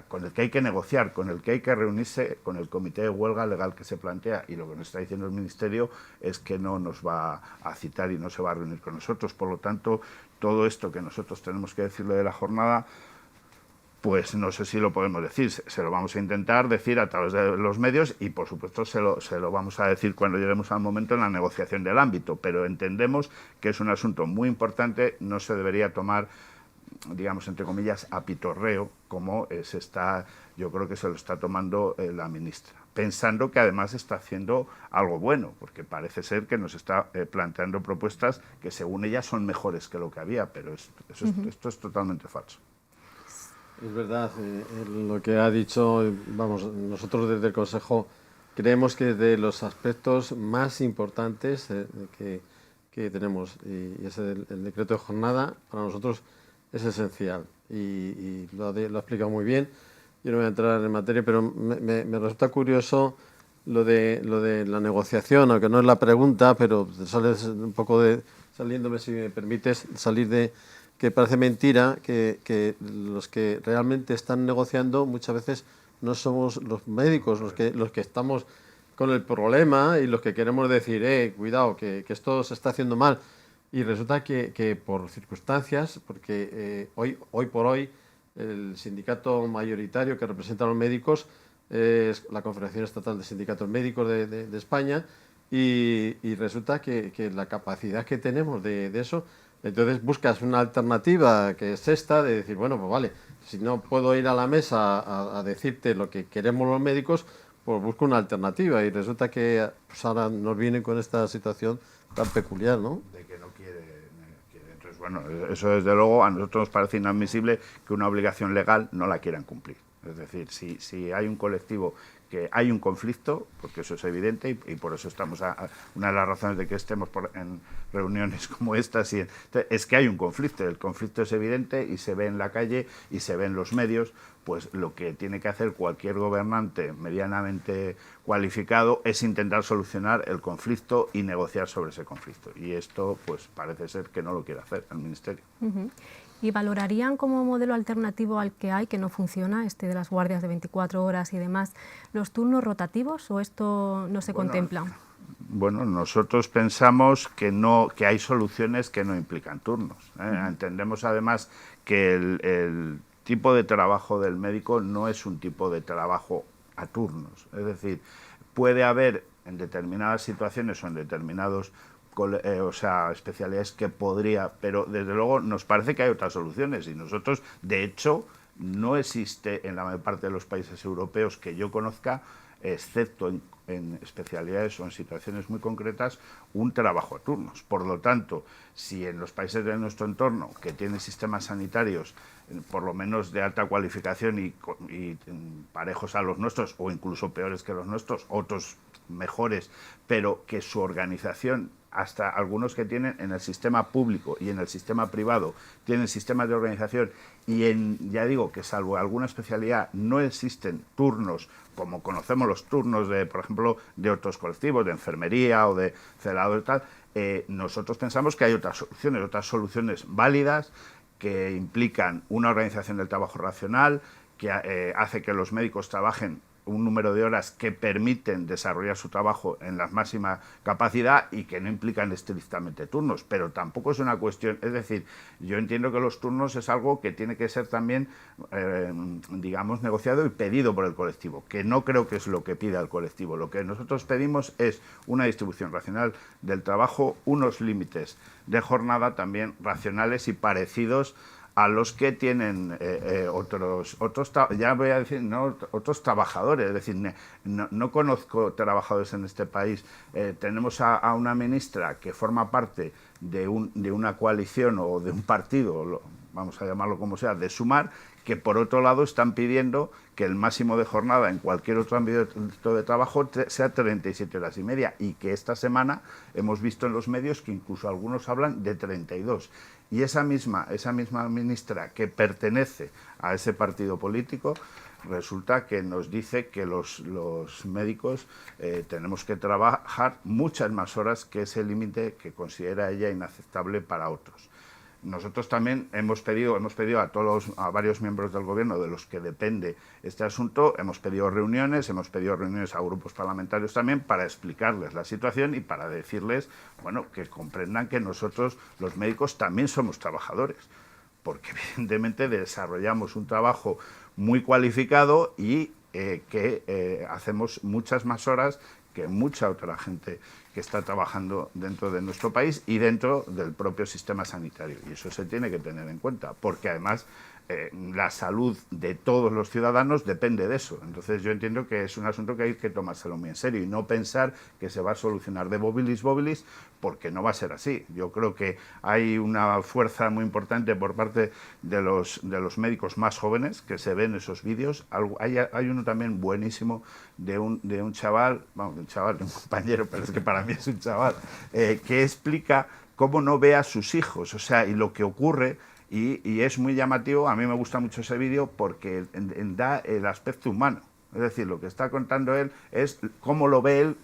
con el que hay que negociar, con el que hay que reunirse con el comité de huelga legal que se plantea, y lo que nos está diciendo el Ministerio es que no nos va a citar y no se va a reunir con nosotros. Por lo tanto, todo esto que nosotros tenemos que decirle de la jornada, pues no sé si lo podemos decir, se lo vamos a intentar decir a través de los medios, y por supuesto se lo vamos a decir cuando lleguemos al momento en la negociación del ámbito, pero entendemos que es un asunto muy importante, no se debería tomar, digamos, entre comillas, a pitorreo, como yo creo que se lo está tomando la ministra, pensando que además está haciendo algo bueno, porque parece ser que nos está planteando propuestas que según ella son mejores que lo que había, pero esto es totalmente falso. Es verdad, lo que ha dicho, vamos, nosotros desde el Consejo creemos que de los aspectos más importantes que tenemos, y es el decreto de jornada, para nosotros es esencial, y lo ha explicado muy bien. Yo no voy a entrar en materia, pero me resulta curioso lo de la negociación, aunque no es la pregunta, pero sales un poco saliéndome, si me permites, salir de que parece mentira que los que realmente están negociando muchas veces no somos los médicos los que estamos con el problema y los que queremos decir, cuidado, que esto se está haciendo mal. Y resulta que por circunstancias, porque hoy por hoy el sindicato mayoritario que representa a los médicos es la Confederación Estatal de Sindicatos Médicos de España, y resulta que la capacidad que tenemos de eso. Entonces buscas una alternativa, que es esta, de decir, bueno, pues vale, si no puedo ir a la mesa a decirte lo que queremos los médicos, pues busco una alternativa, y resulta que pues ahora nos vienen con esta situación tan peculiar, ¿no? De que no quiere. Entonces, bueno, eso desde luego a nosotros nos parece inadmisible que una obligación legal no la quieran cumplir. Es decir, si hay un colectivo que hay un conflicto, porque eso es evidente, y por eso estamos una de las razones de que estemos en reuniones como estas, es que hay un conflicto. El conflicto es evidente y se ve en la calle y se ve en los medios. Pues lo que tiene que hacer cualquier gobernante medianamente cualificado es intentar solucionar el conflicto y negociar sobre ese conflicto. Y esto, pues parece ser que no lo quiere hacer el Ministerio. ¿Y valorarían como modelo alternativo al que hay, que no funciona, de las guardias de 24 horas y demás, los turnos rotativos, o esto no se contempla? Bueno, nosotros pensamos que hay soluciones que no implican turnos. Entendemos además que el tipo de trabajo del médico no es un tipo de trabajo a turnos. Es decir, puede haber en determinadas situaciones o en determinados especialidades que podría, pero desde luego nos parece que hay otras soluciones, y nosotros, de hecho, no existe en la mayor parte de los países europeos que yo conozca, excepto en especialidades o en situaciones muy concretas, un trabajo a turnos. Por lo tanto, si en los países de nuestro entorno, que tienen sistemas sanitarios por lo menos de alta cualificación y parejos a los nuestros, o incluso peores que los nuestros, otros mejores, pero que su organización, hasta algunos que tienen en el sistema público y en el sistema privado, tienen sistemas de organización y ya digo que salvo alguna especialidad no existen turnos como conocemos los turnos de, por ejemplo, de otros colectivos, de enfermería o de celador y tal, nosotros pensamos que hay otras soluciones válidas que implican una organización del trabajo racional, que hace que los médicos trabajen un número de horas que permiten desarrollar su trabajo en la máxima capacidad y que no implican estrictamente turnos, pero tampoco es una cuestión, es decir, yo entiendo que los turnos es algo que tiene que ser también, digamos, negociado y pedido por el colectivo, que no creo que es lo que pida el colectivo. Lo que nosotros pedimos es una distribución racional del trabajo, unos límites de jornada también racionales y parecidos a los que tienen otros ya voy a decir, no, otros trabajadores. Es decir, no conozco trabajadores en este país. Tenemos a una ministra que forma parte de una coalición o de un partido, vamos a llamarlo como sea, de Sumar, que por otro lado están pidiendo que el máximo de jornada en cualquier otro ámbito de trabajo sea 37 horas y media, y que esta semana hemos visto en los medios que incluso algunos hablan de 32. Y esa misma ministra que pertenece a ese partido político resulta que nos dice que los médicos tenemos que trabajar muchas más horas que ese límite que considera ella inaceptable para otros. Nosotros también hemos pedido a varios miembros del gobierno de los que depende este asunto, hemos pedido reuniones a grupos parlamentarios también para explicarles la situación y para decirles, bueno, que comprendan que nosotros, los médicos, también somos trabajadores, porque evidentemente desarrollamos un trabajo muy cualificado y que hacemos muchas más horas que mucha otra gente que está trabajando dentro de nuestro país y dentro del propio sistema sanitario. Y eso se tiene que tener en cuenta, porque además la salud de todos los ciudadanos depende de eso. Entonces yo entiendo que es un asunto que hay que tomárselo muy en serio y no pensar que se va a solucionar de bobilis, porque no va a ser así. Yo creo que hay una fuerza muy importante por parte de los médicos más jóvenes que se ven esos vídeos. Hay uno también buenísimo de un chaval, un compañero, pero es que para mí es un chaval, que explica cómo no ve a sus hijos, o sea, y lo que ocurre. Y es muy llamativo, a mí me gusta mucho ese vídeo porque da el aspecto humano. Es decir, lo que está contando él es cómo lo ve él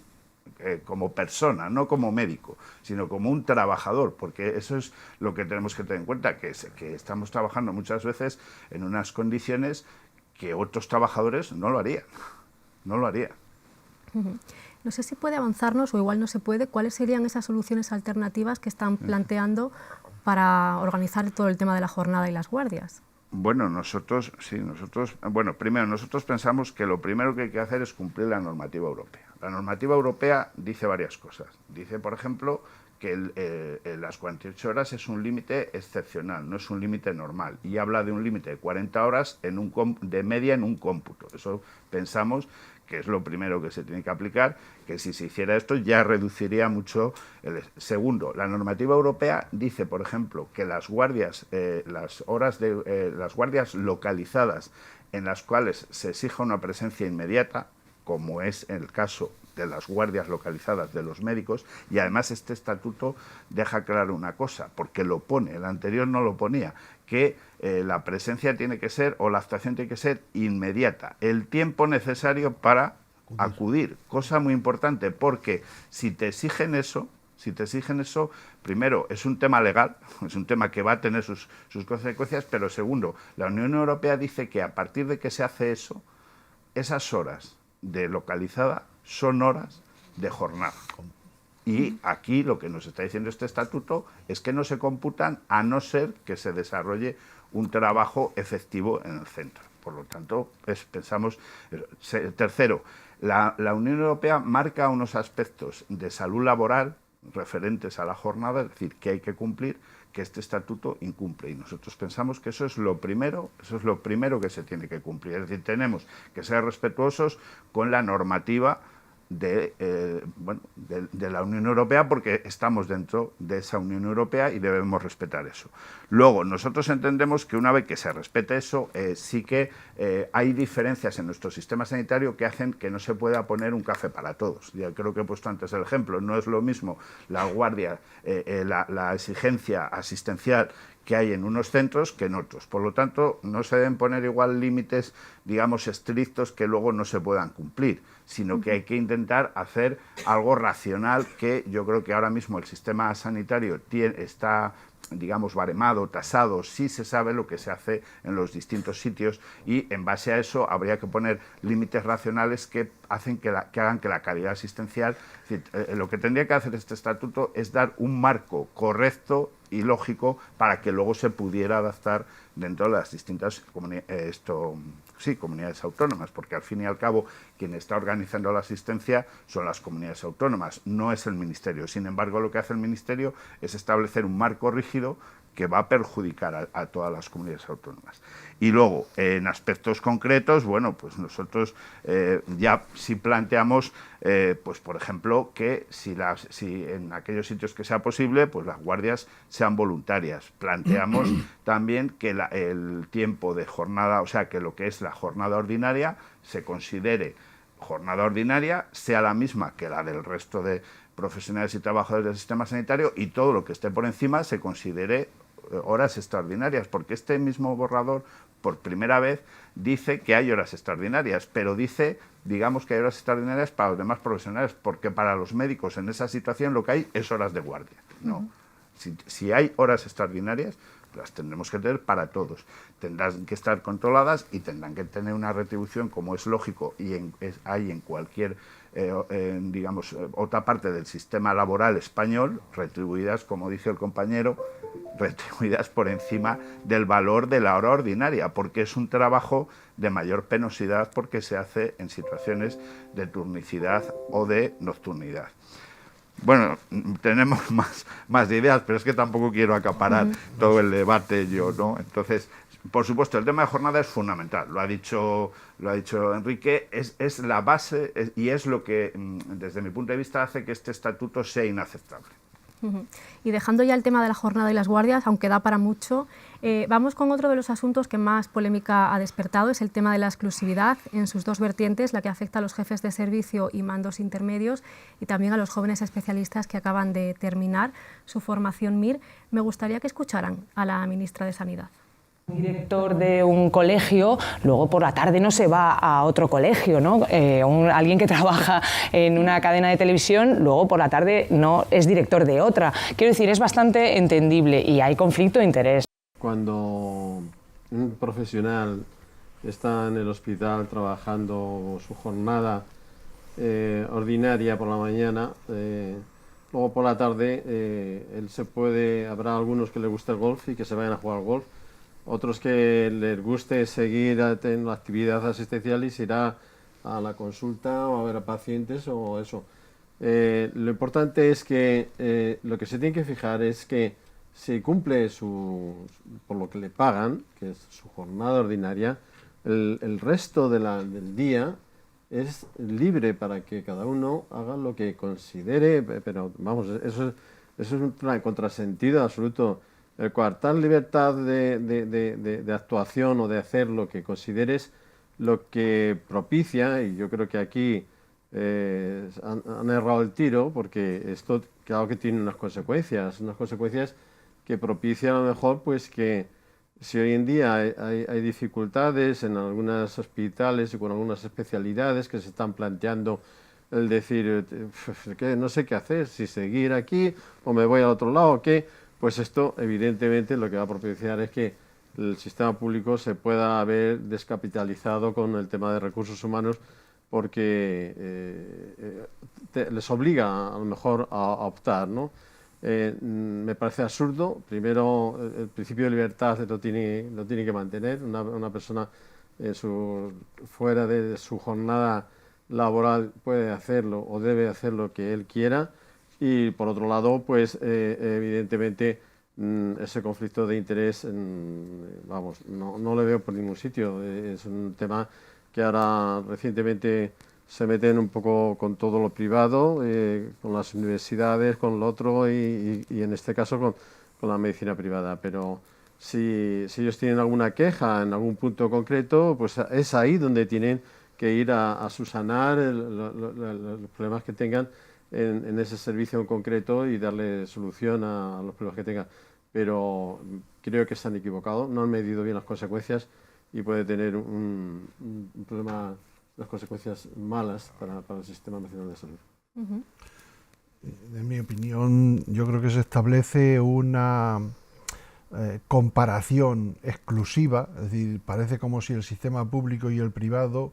como persona, no como médico, sino como un trabajador, porque eso es lo que tenemos que tener en cuenta, que estamos trabajando muchas veces en unas condiciones que otros trabajadores no lo harían. No lo harían. No sé si puede avanzarnos, o igual no se puede, ¿cuáles serían esas soluciones alternativas que están planteando para organizar todo el tema de la jornada y las guardias? Bueno, primero, nosotros pensamos que lo primero que hay que hacer es cumplir la normativa europea. La normativa europea dice varias cosas. Dice, por ejemplo, que las 48 horas es un límite excepcional, no es un límite normal. Y habla de un límite de 40 horas de media en un cómputo. Eso pensamos que es lo primero que se tiene que aplicar, que si se hiciera esto ya reduciría mucho. Segundo, la normativa europea dice, por ejemplo, que las guardias localizadas en las cuales se exija una presencia inmediata, como es el caso de las guardias localizadas de los médicos, y además este estatuto deja claro una cosa, porque lo pone, el anterior no lo ponía, que la presencia tiene que ser, o la actuación tiene que ser inmediata, el tiempo necesario para acudir, cosa muy importante, porque si te exigen eso, primero, es un tema legal, es un tema que va a tener sus consecuencias, pero segundo, la Unión Europea dice que a partir de que se hace eso, esas horas de localizada son horas de jornada. Y aquí lo que nos está diciendo este estatuto es que no se computan a no ser que se desarrolle un trabajo efectivo en el centro. Por lo tanto, pensamos... Tercero, la Unión Europea marca unos aspectos de salud laboral referentes a la jornada, es decir, que hay que cumplir, que este estatuto incumple, y nosotros pensamos que eso es lo primero que se tiene que cumplir. Es decir, tenemos que ser respetuosos con la normativa de la Unión Europea, porque estamos dentro de esa Unión Europea y debemos respetar eso. Luego, nosotros entendemos que una vez que se respete eso, sí que hay diferencias en nuestro sistema sanitario que hacen que no se pueda poner un café para todos. Ya creo que he puesto antes el ejemplo, no es lo mismo la guardia, la exigencia asistencial que hay en unos centros que en otros. Por lo tanto, no se deben poner igual límites, digamos, estrictos que luego no se puedan cumplir, sino que hay que intentar hacer algo racional, que yo creo que ahora mismo el sistema sanitario está, digamos, baremado, tasado, sí se sabe lo que se hace en los distintos sitios, y en base a eso habría que poner límites racionales que hacen que hagan que la calidad asistencial, es decir, lo que tendría que hacer este estatuto es dar un marco correcto y lógico para que luego se pudiera adaptar dentro de las distintas comunidades autónomas, porque al fin y al cabo quien está organizando la asistencia son las comunidades autónomas, no es el Ministerio. Sin embargo, lo que hace el Ministerio es establecer un marco rígido que va a perjudicar a todas las comunidades autónomas. Y luego, en aspectos concretos, bueno, pues nosotros ya sí planteamos, pues por ejemplo, que si en aquellos sitios que sea posible, pues las guardias sean voluntarias. Planteamos también que el tiempo de jornada, o sea, que lo que es la jornada ordinaria se considere jornada ordinaria, sea la misma que la del resto de profesionales y trabajadores del sistema sanitario, y todo lo que esté por encima se considere horas extraordinarias, porque este mismo borrador por primera vez dice que hay horas extraordinarias, pero dice, digamos, que hay horas extraordinarias para los demás profesionales, porque para los médicos en esa situación lo que hay es horas de guardia, ¿no? Si hay horas extraordinarias, las tendremos que tener para todos. Tendrán que estar controladas y tendrán que tener una retribución, como es lógico y hay en cualquier, digamos, otra parte del sistema laboral español, retribuidas, como dice el compañero, retribuidas por encima del valor de la hora ordinaria, porque es un trabajo de mayor penosidad, porque se hace en situaciones de turnicidad o de nocturnidad. Bueno, tenemos más ideas, pero es que tampoco quiero acaparar todo el debate yo, ¿no? Entonces, por supuesto, el tema de jornada es fundamental, lo ha dicho Enrique, es la base y es lo que, desde mi punto de vista, hace que este estatuto sea inaceptable. Y dejando ya el tema de la jornada y las guardias, aunque da para mucho, vamos con otro de los asuntos que más polémica ha despertado, es el tema de la exclusividad en sus dos vertientes, la que afecta a los jefes de servicio y mandos intermedios y también a los jóvenes especialistas que acaban de terminar su formación MIR. Me gustaría que escucharan a la ministra de Sanidad. Un director de un colegio, luego por la tarde no se va a otro colegio, ¿no? Alguien que trabaja en una cadena de televisión, luego por la tarde no es director de otra. Quiero decir, es bastante entendible y hay conflicto de interés. Cuando un profesional está en el hospital trabajando su jornada ordinaria por la mañana, luego por la tarde habrá algunos que les guste el golf y que se vayan a jugar al golf, otros que les guste seguir en la actividad asistencial y se irá a la consulta o a ver a pacientes o eso. Lo importante es que lo que se tiene que fijar es que si cumple por lo que le pagan, que es su jornada ordinaria, el resto del día es libre para que cada uno haga lo que considere, pero vamos, eso es un contrasentido absoluto. El coartar libertad de actuación o de hacer lo que consideres, lo que propicia, y yo creo que aquí han errado el tiro, porque esto claro que tiene unas consecuencias que propician a lo mejor pues que si hoy en día hay dificultades en algunos hospitales y con algunas especialidades que se están planteando el decir que no sé qué hacer, si seguir aquí o me voy al otro lado o qué, pues esto evidentemente lo que va a propiciar es que el sistema público se pueda haber descapitalizado con el tema de recursos humanos, porque les obliga a lo mejor a optar, ¿no? Me parece absurdo. Primero, el principio de libertad lo tiene que mantener. Una persona fuera de su jornada laboral puede hacerlo o debe hacer lo que él quiera. Y por otro lado, pues evidentemente ese conflicto de interés, vamos, no lo veo por ningún sitio. Es un tema que ahora recientemente se meten un poco con todo lo privado, con las universidades, con lo otro y en este caso con la medicina privada. Pero si ellos tienen alguna queja en algún punto concreto, pues es ahí donde tienen que ir a subsanar los problemas que tengan en ese servicio en concreto y darle solución a los problemas que tengan. Pero creo que están equivocados, no han medido bien las consecuencias y puede tener un problema, unas consecuencias malas para el Sistema Nacional de Salud. En mi opinión, yo creo que se establece una comparación exclusiva, es decir, parece como si el sistema público y el privado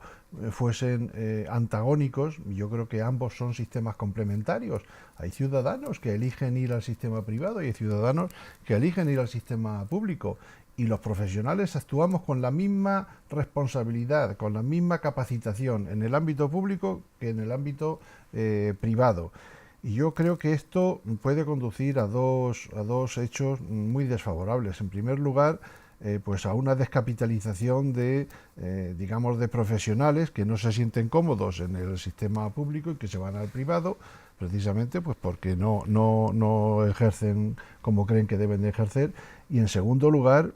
fuesen antagónicos. Yo creo que ambos son sistemas complementarios. Hay ciudadanos que eligen ir al sistema privado y hay ciudadanos que eligen ir al sistema público. Y los profesionales actuamos con la misma responsabilidad, con la misma capacitación en el ámbito público que en el ámbito privado. Y yo creo que esto puede conducir a dos hechos muy desfavorables. En primer lugar, pues a una descapitalización digamos, de profesionales que no se sienten cómodos en el sistema público y que se van al privado, precisamente pues porque no ejercen como creen que deben de ejercer. Y en segundo lugar,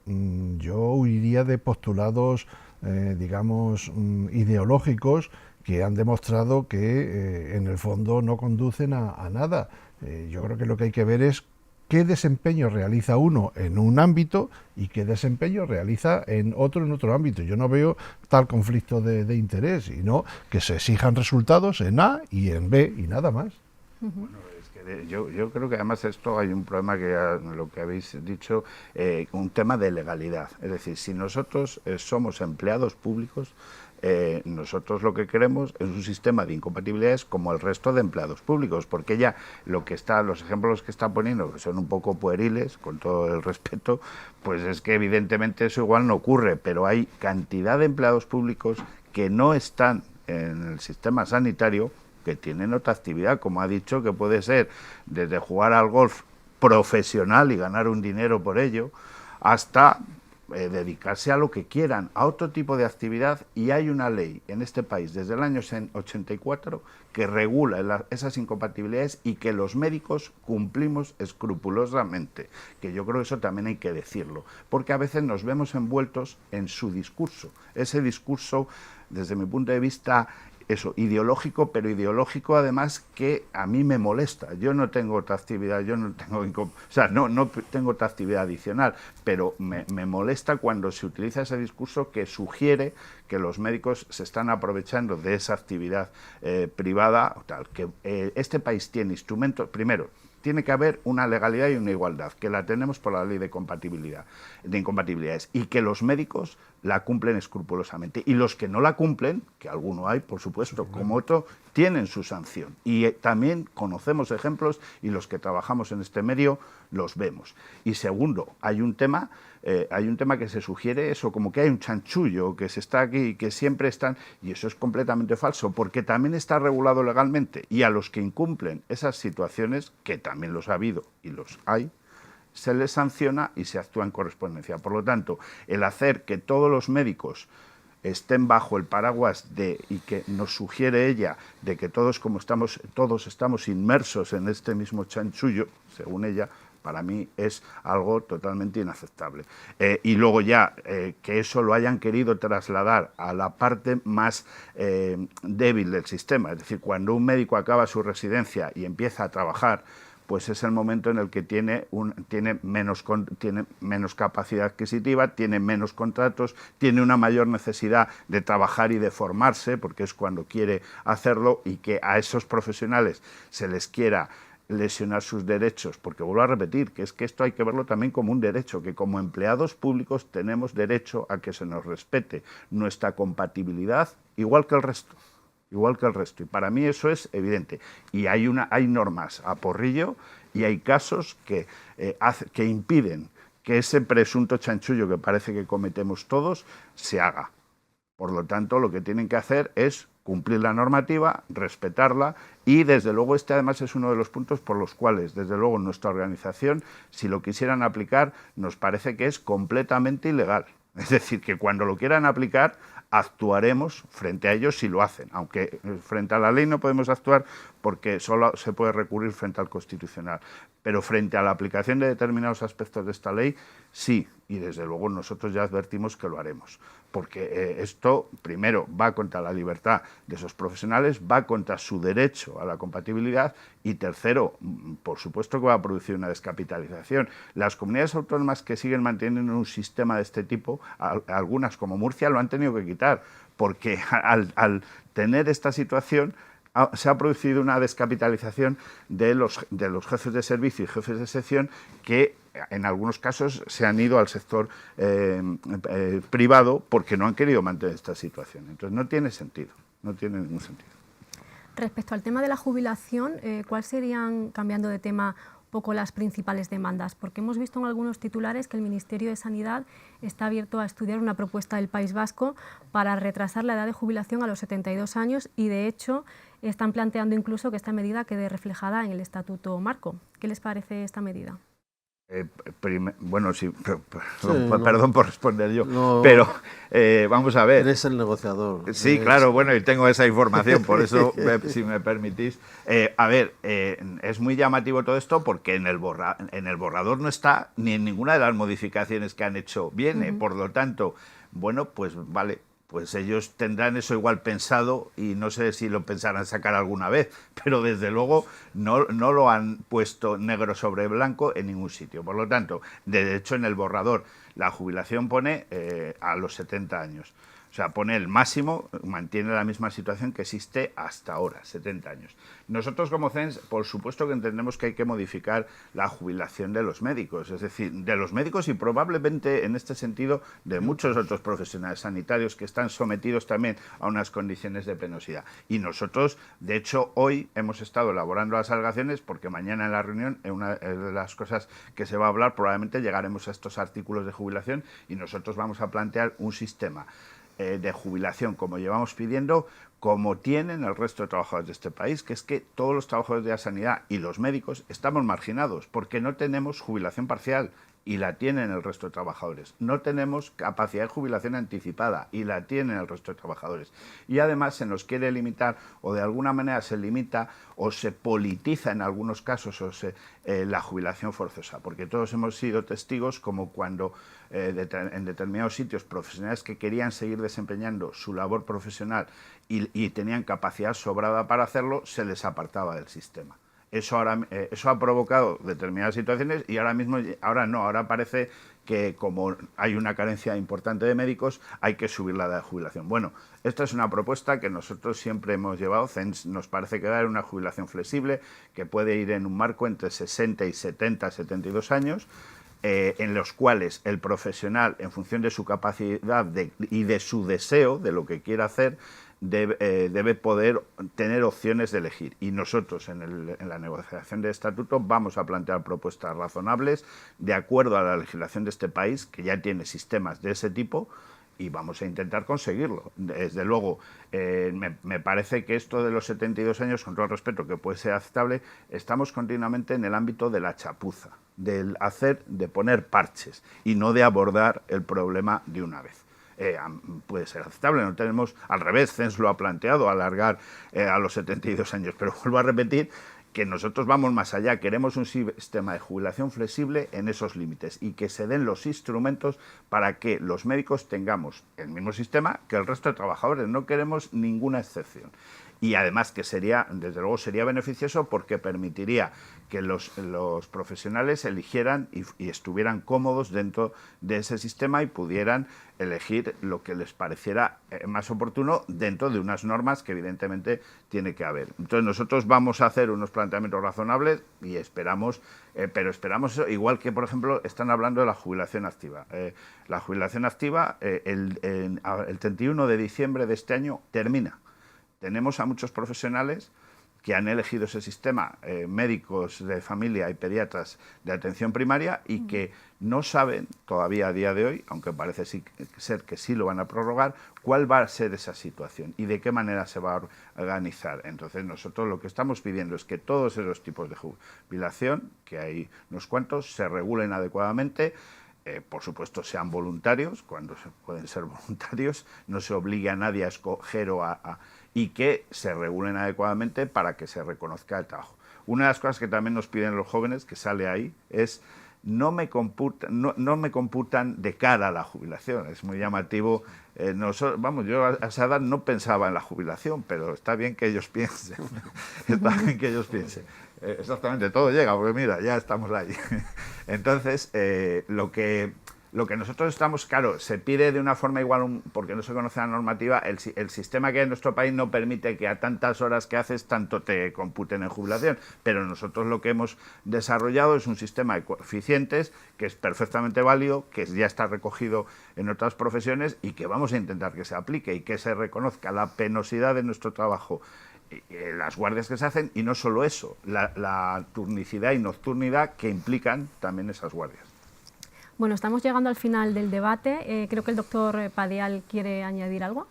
yo huiría de postulados, digamos, ideológicos que han demostrado que en el fondo no conducen a nada. Yo creo que lo que hay que ver es qué desempeño realiza uno en un ámbito y qué desempeño realiza en otro ámbito. Yo no veo tal conflicto de interés, sino que se exijan resultados en A y en B y nada más. Bueno, es que yo creo que además esto hay un problema que lo que habéis dicho, un tema de legalidad. Es decir, si nosotros somos empleados públicos, nosotros lo que queremos es un sistema de incompatibilidades como el resto de empleados públicos, porque ya los ejemplos que está poniendo, que son un poco pueriles, con todo el respeto, pues es que evidentemente eso igual no ocurre, pero hay cantidad de empleados públicos que no están en el sistema sanitario, que tienen otra actividad, como ha dicho, que puede ser desde jugar al golf profesional y ganar un dinero por ello, hasta dedicarse a lo que quieran, a otro tipo de actividad. Y hay una ley en este país desde el año 84 que regula esas incompatibilidades y que los médicos cumplimos escrupulosamente, que yo creo que eso también hay que decirlo, porque a veces nos vemos envueltos en su discurso, ese discurso, desde mi punto de vista, eso, ideológico, pero ideológico además que a mí me molesta. Yo no tengo otra actividad, no tengo otra actividad adicional, pero me molesta cuando se utiliza ese discurso que sugiere que los médicos se están aprovechando de esa actividad privada, tal, que este país tiene instrumentos. Primero, tiene que haber una legalidad y una igualdad, que la tenemos por la ley de incompatibilidades, y que los médicos la cumplen escrupulosamente. Y los que no la cumplen, que alguno hay, por supuesto, como otro, tienen su sanción. Y también conocemos ejemplos, y los que trabajamos en este medio los vemos. Y segundo, hay un tema que se sugiere eso, como que hay un chanchullo, que se está aquí y que siempre están, y eso es completamente falso, porque también está regulado legalmente, y a los que incumplen esas situaciones, que también los ha habido y los hay, se les sanciona y se actúa en correspondencia. Por lo tanto, el hacer que todos los médicos estén bajo el paraguas y que nos sugiere ella de que todos estamos inmersos en este mismo chanchullo, según ella, para mí es algo totalmente inaceptable. Y luego ya que eso lo hayan querido trasladar a la parte más débil del sistema, es decir, cuando un médico acaba su residencia y empieza a trabajar, pues es el momento en el que tiene menos capacidad adquisitiva, tiene menos contratos, tiene una mayor necesidad de trabajar y de formarse, porque es cuando quiere hacerlo, y que a esos profesionales se les quiera lesionar sus derechos, porque vuelvo a repetir que es que esto hay que verlo también como un derecho, que como empleados públicos tenemos derecho a que se nos respete nuestra compatibilidad igual que el resto. Y para mí eso es evidente. Y hay normas a porrillo y hay casos que impiden que ese presunto chanchullo que parece que cometemos todos se haga. Por lo tanto, lo que tienen que hacer es cumplir la normativa, respetarla y, desde luego, este además es uno de los puntos por los cuales, desde luego, nuestra organización, si lo quisieran aplicar, nos parece que es completamente ilegal. Es decir, que cuando lo quieran aplicar, actuaremos frente a ellos si lo hacen, aunque frente a la ley no podemos actuar porque solo se puede recurrir frente al Constitucional, pero frente a la aplicación de determinados aspectos de esta ley, sí, y desde luego nosotros ya advertimos que lo haremos, porque esto, primero, va contra la libertad de esos profesionales, va contra su derecho a la compatibilidad y, tercero, por supuesto que va a producir una descapitalización. Las comunidades autónomas que siguen manteniendo un sistema de este tipo, algunas como Murcia, lo han tenido que quitar, porque al tener esta situación se ha producido una descapitalización de los jefes de servicio y jefes de sección que en algunos casos se han ido al sector privado porque no han querido mantener esta situación. Entonces no tiene sentido, no tiene ningún sentido. Respecto al tema de la jubilación, ¿cuáles serían, cambiando de tema, un poco las principales demandas? Porque hemos visto en algunos titulares que el Ministerio de Sanidad está abierto a estudiar una propuesta del País Vasco para retrasar la edad de jubilación a los 72 años y, de hecho, están planteando incluso que esta medida quede reflejada en el Estatuto Marco. ¿Qué les parece esta medida? Bueno, sí, perdón por responder yo, pero vamos a ver. Eres el negociador. Sí, claro, bueno, y tengo esa información, por eso, si me permitís. A ver, es muy llamativo todo esto porque en el borrador no está ni en ninguna de las modificaciones que han hecho viene, por lo tanto, bueno, pues vale. Pues ellos tendrán eso igual pensado y no sé si lo pensarán sacar alguna vez, pero desde luego no lo han puesto negro sobre blanco en ningún sitio. Por lo tanto, de hecho en el borrador la jubilación pone a los 70 años. O sea, pone el máximo, mantiene la misma situación que existe hasta ahora, 70 años. Nosotros como CENS, por supuesto que entendemos que hay que modificar la jubilación de los médicos, es decir, de los médicos y probablemente en este sentido de muchos otros profesionales sanitarios que están sometidos también a unas condiciones de penosidad. Y nosotros, de hecho, hoy hemos estado elaborando las alegaciones porque mañana en la reunión, en una de las cosas que se va a hablar, probablemente llegaremos a estos artículos de jubilación y nosotros vamos a plantear un sistema de jubilación, como llevamos pidiendo, como tienen el resto de trabajadores de este país, que es que todos los trabajadores de la sanidad y los médicos estamos marginados porque no tenemos jubilación parcial y la tienen el resto de trabajadores. No tenemos capacidad de jubilación anticipada y la tienen el resto de trabajadores. Y además se nos quiere limitar o de alguna manera se limita o se politiza en algunos casos la jubilación forzosa, porque todos hemos sido testigos como cuando en determinados sitios profesionales que querían seguir desempeñando su labor profesional y tenían capacidad sobrada para hacerlo, se les apartaba del sistema. Eso ha provocado determinadas situaciones y ahora parece que como hay una carencia importante de médicos hay que subir la edad de jubilación. Bueno, esta es una propuesta que nosotros siempre hemos llevado. CENS nos parece que dar una jubilación flexible que puede ir en un marco entre 60 y 70, 72 años, en los cuales el profesional, en función de su capacidad y de su deseo, de lo que quiera hacer, debe poder tener opciones de elegir. Y nosotros en la negociación de estatuto vamos a plantear propuestas razonables de acuerdo a la legislación de este país, que ya tiene sistemas de ese tipo, y vamos a intentar conseguirlo. Desde luego, me parece que esto de los 72 años, con todo el respeto que puede ser aceptable, estamos continuamente en el ámbito de la chapuza, de poner parches y no de abordar el problema de una vez. Puede ser aceptable, no tenemos, al revés, CENS lo ha planteado, alargar a los 72 años, pero vuelvo a repetir que nosotros vamos más allá, queremos un sistema de jubilación flexible en esos límites y que se den los instrumentos para que los médicos tengamos el mismo sistema que el resto de trabajadores, no queremos ninguna excepción. Y además que desde luego sería beneficioso porque permitiría que los profesionales eligieran y estuvieran cómodos dentro de ese sistema y pudieran elegir lo que les pareciera más oportuno dentro de unas normas que evidentemente tiene que haber. Entonces nosotros vamos a hacer unos planteamientos razonables y esperamos, igual que por ejemplo están hablando de la jubilación activa. La jubilación activa el 31 de diciembre de este año termina. Tenemos a muchos profesionales que han elegido ese sistema, médicos de familia y pediatras de atención primaria, y que no saben todavía a día de hoy, aunque parece ser que sí lo van a prorrogar, cuál va a ser esa situación y de qué manera se va a organizar. Entonces nosotros lo que estamos pidiendo es que todos esos tipos de jubilación, que hay unos cuantos, se regulen adecuadamente. Por supuesto, sean voluntarios, cuando se pueden ser voluntarios, no se obligue a nadie a escoger y que se regulen adecuadamente para que se reconozca el trabajo. Una de las cosas que también nos piden los jóvenes, que sale ahí, es no me computan de cara a la jubilación. Es muy llamativo. Yo a esa edad no pensaba en la jubilación, pero está bien que ellos piensen. Está bien que ellos piensen. Exactamente, todo llega, porque mira, ya estamos ahí. Entonces, lo que nosotros estamos, claro, se pide de una forma igual, porque no se conoce la normativa, el sistema que hay en nuestro país no permite que a tantas horas que haces tanto te computen en jubilación, pero nosotros lo que hemos desarrollado es un sistema de coeficientes que es perfectamente válido, que ya está recogido en otras profesiones y que vamos a intentar que se aplique y que se reconozca la penosidad de nuestro trabajo, las guardias que se hacen, y no solo eso, la turnicidad y nocturnidad que implican también esas guardias. Bueno, estamos llegando al final del debate. Creo que el doctor Padial quiere añadir algo.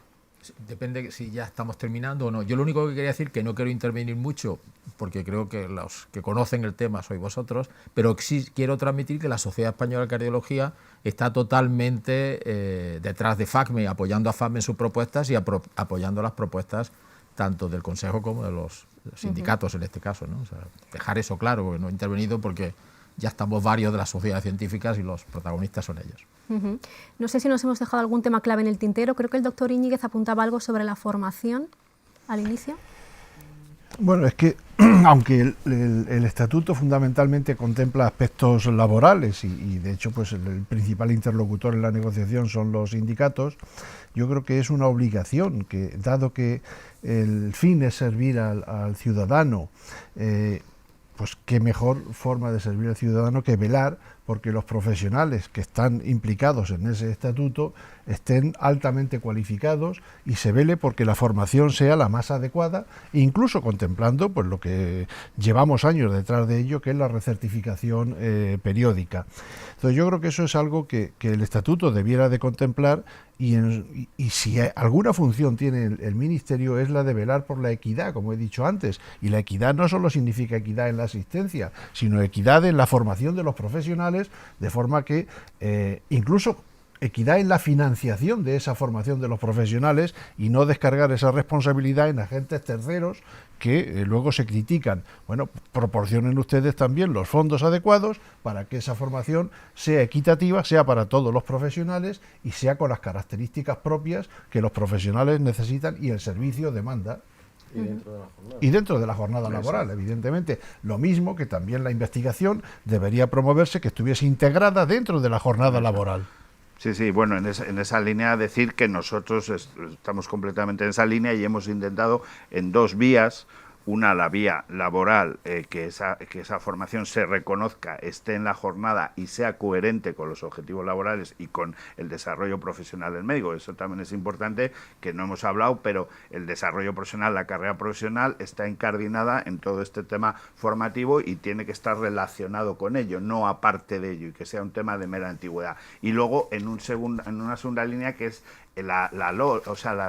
Depende si ya estamos terminando o no. Yo lo único que quería decir, que no quiero intervenir mucho, porque creo que los que conocen el tema sois vosotros, pero sí quiero transmitir que la Sociedad Española de Cardiología está totalmente detrás de FACME, apoyando a FACME en sus propuestas y apoyando las propuestas tanto del Consejo como de los sindicatos en este caso, ¿no? O sea, dejar eso claro, porque no he intervenido porque ya estamos varios de las sociedades científicas y los protagonistas son ellos. No sé si nos hemos dejado algún tema clave en el tintero. Creo que el doctor Íñiguez apuntaba algo sobre la formación al inicio. Bueno, es que aunque el estatuto fundamentalmente contempla aspectos laborales y de hecho pues el principal interlocutor en la negociación son los sindicatos, yo creo que es una obligación, que dado que el fin es servir al ciudadano, pues qué mejor forma de servir al ciudadano que velar porque los profesionales que están implicados en ese estatuto estén altamente cualificados y se vele porque la formación sea la más adecuada, incluso contemplando pues lo que llevamos años detrás de ello, que es la recertificación periódica. Entonces yo creo que eso es algo que el estatuto debiera de contemplar y si alguna función tiene el Ministerio es la de velar por la equidad, como he dicho antes, y la equidad no solo significa equidad en la asistencia, sino equidad en la formación de los profesionales, de forma que incluso equidad en la financiación de esa formación de los profesionales y no descargar esa responsabilidad en agentes terceros que luego se critican. Bueno, proporcionen ustedes también los fondos adecuados para que esa formación sea equitativa, sea para todos los profesionales y sea con las características propias que los profesionales necesitan y el servicio demanda. Y dentro de la jornada laboral, evidentemente. Lo mismo que también la investigación debería promoverse que estuviese integrada dentro de la jornada laboral. Sí, bueno, en esa línea decir que nosotros estamos completamente en esa línea y hemos intentado en dos vías. Una, la vía laboral, que esa formación se reconozca, esté en la jornada y sea coherente con los objetivos laborales y con el desarrollo profesional del médico. Eso también es importante, que no hemos hablado, pero el desarrollo profesional, la carrera profesional, está incardinada en todo este tema formativo y tiene que estar relacionado con ello, no aparte de ello, y que sea un tema de mera antigüedad. Y luego, en una segunda línea, que es la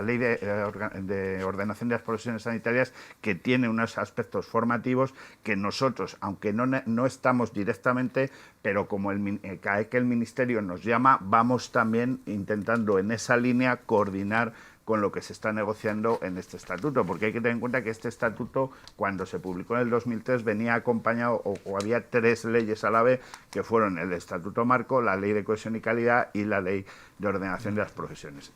Ley de Ordenación de las Profesiones Sanitarias, que tiene unos aspectos formativos que nosotros, aunque no estamos directamente, pero como cada vez que el Ministerio nos llama, vamos también intentando en esa línea coordinar con lo que se está negociando en este estatuto, porque hay que tener en cuenta que este estatuto, cuando se publicó en el 2003, venía acompañado o había tres leyes a la vez, que fueron el Estatuto Marco, la Ley de Cohesión y Calidad y la Ley de Ordenación de las Profesiones.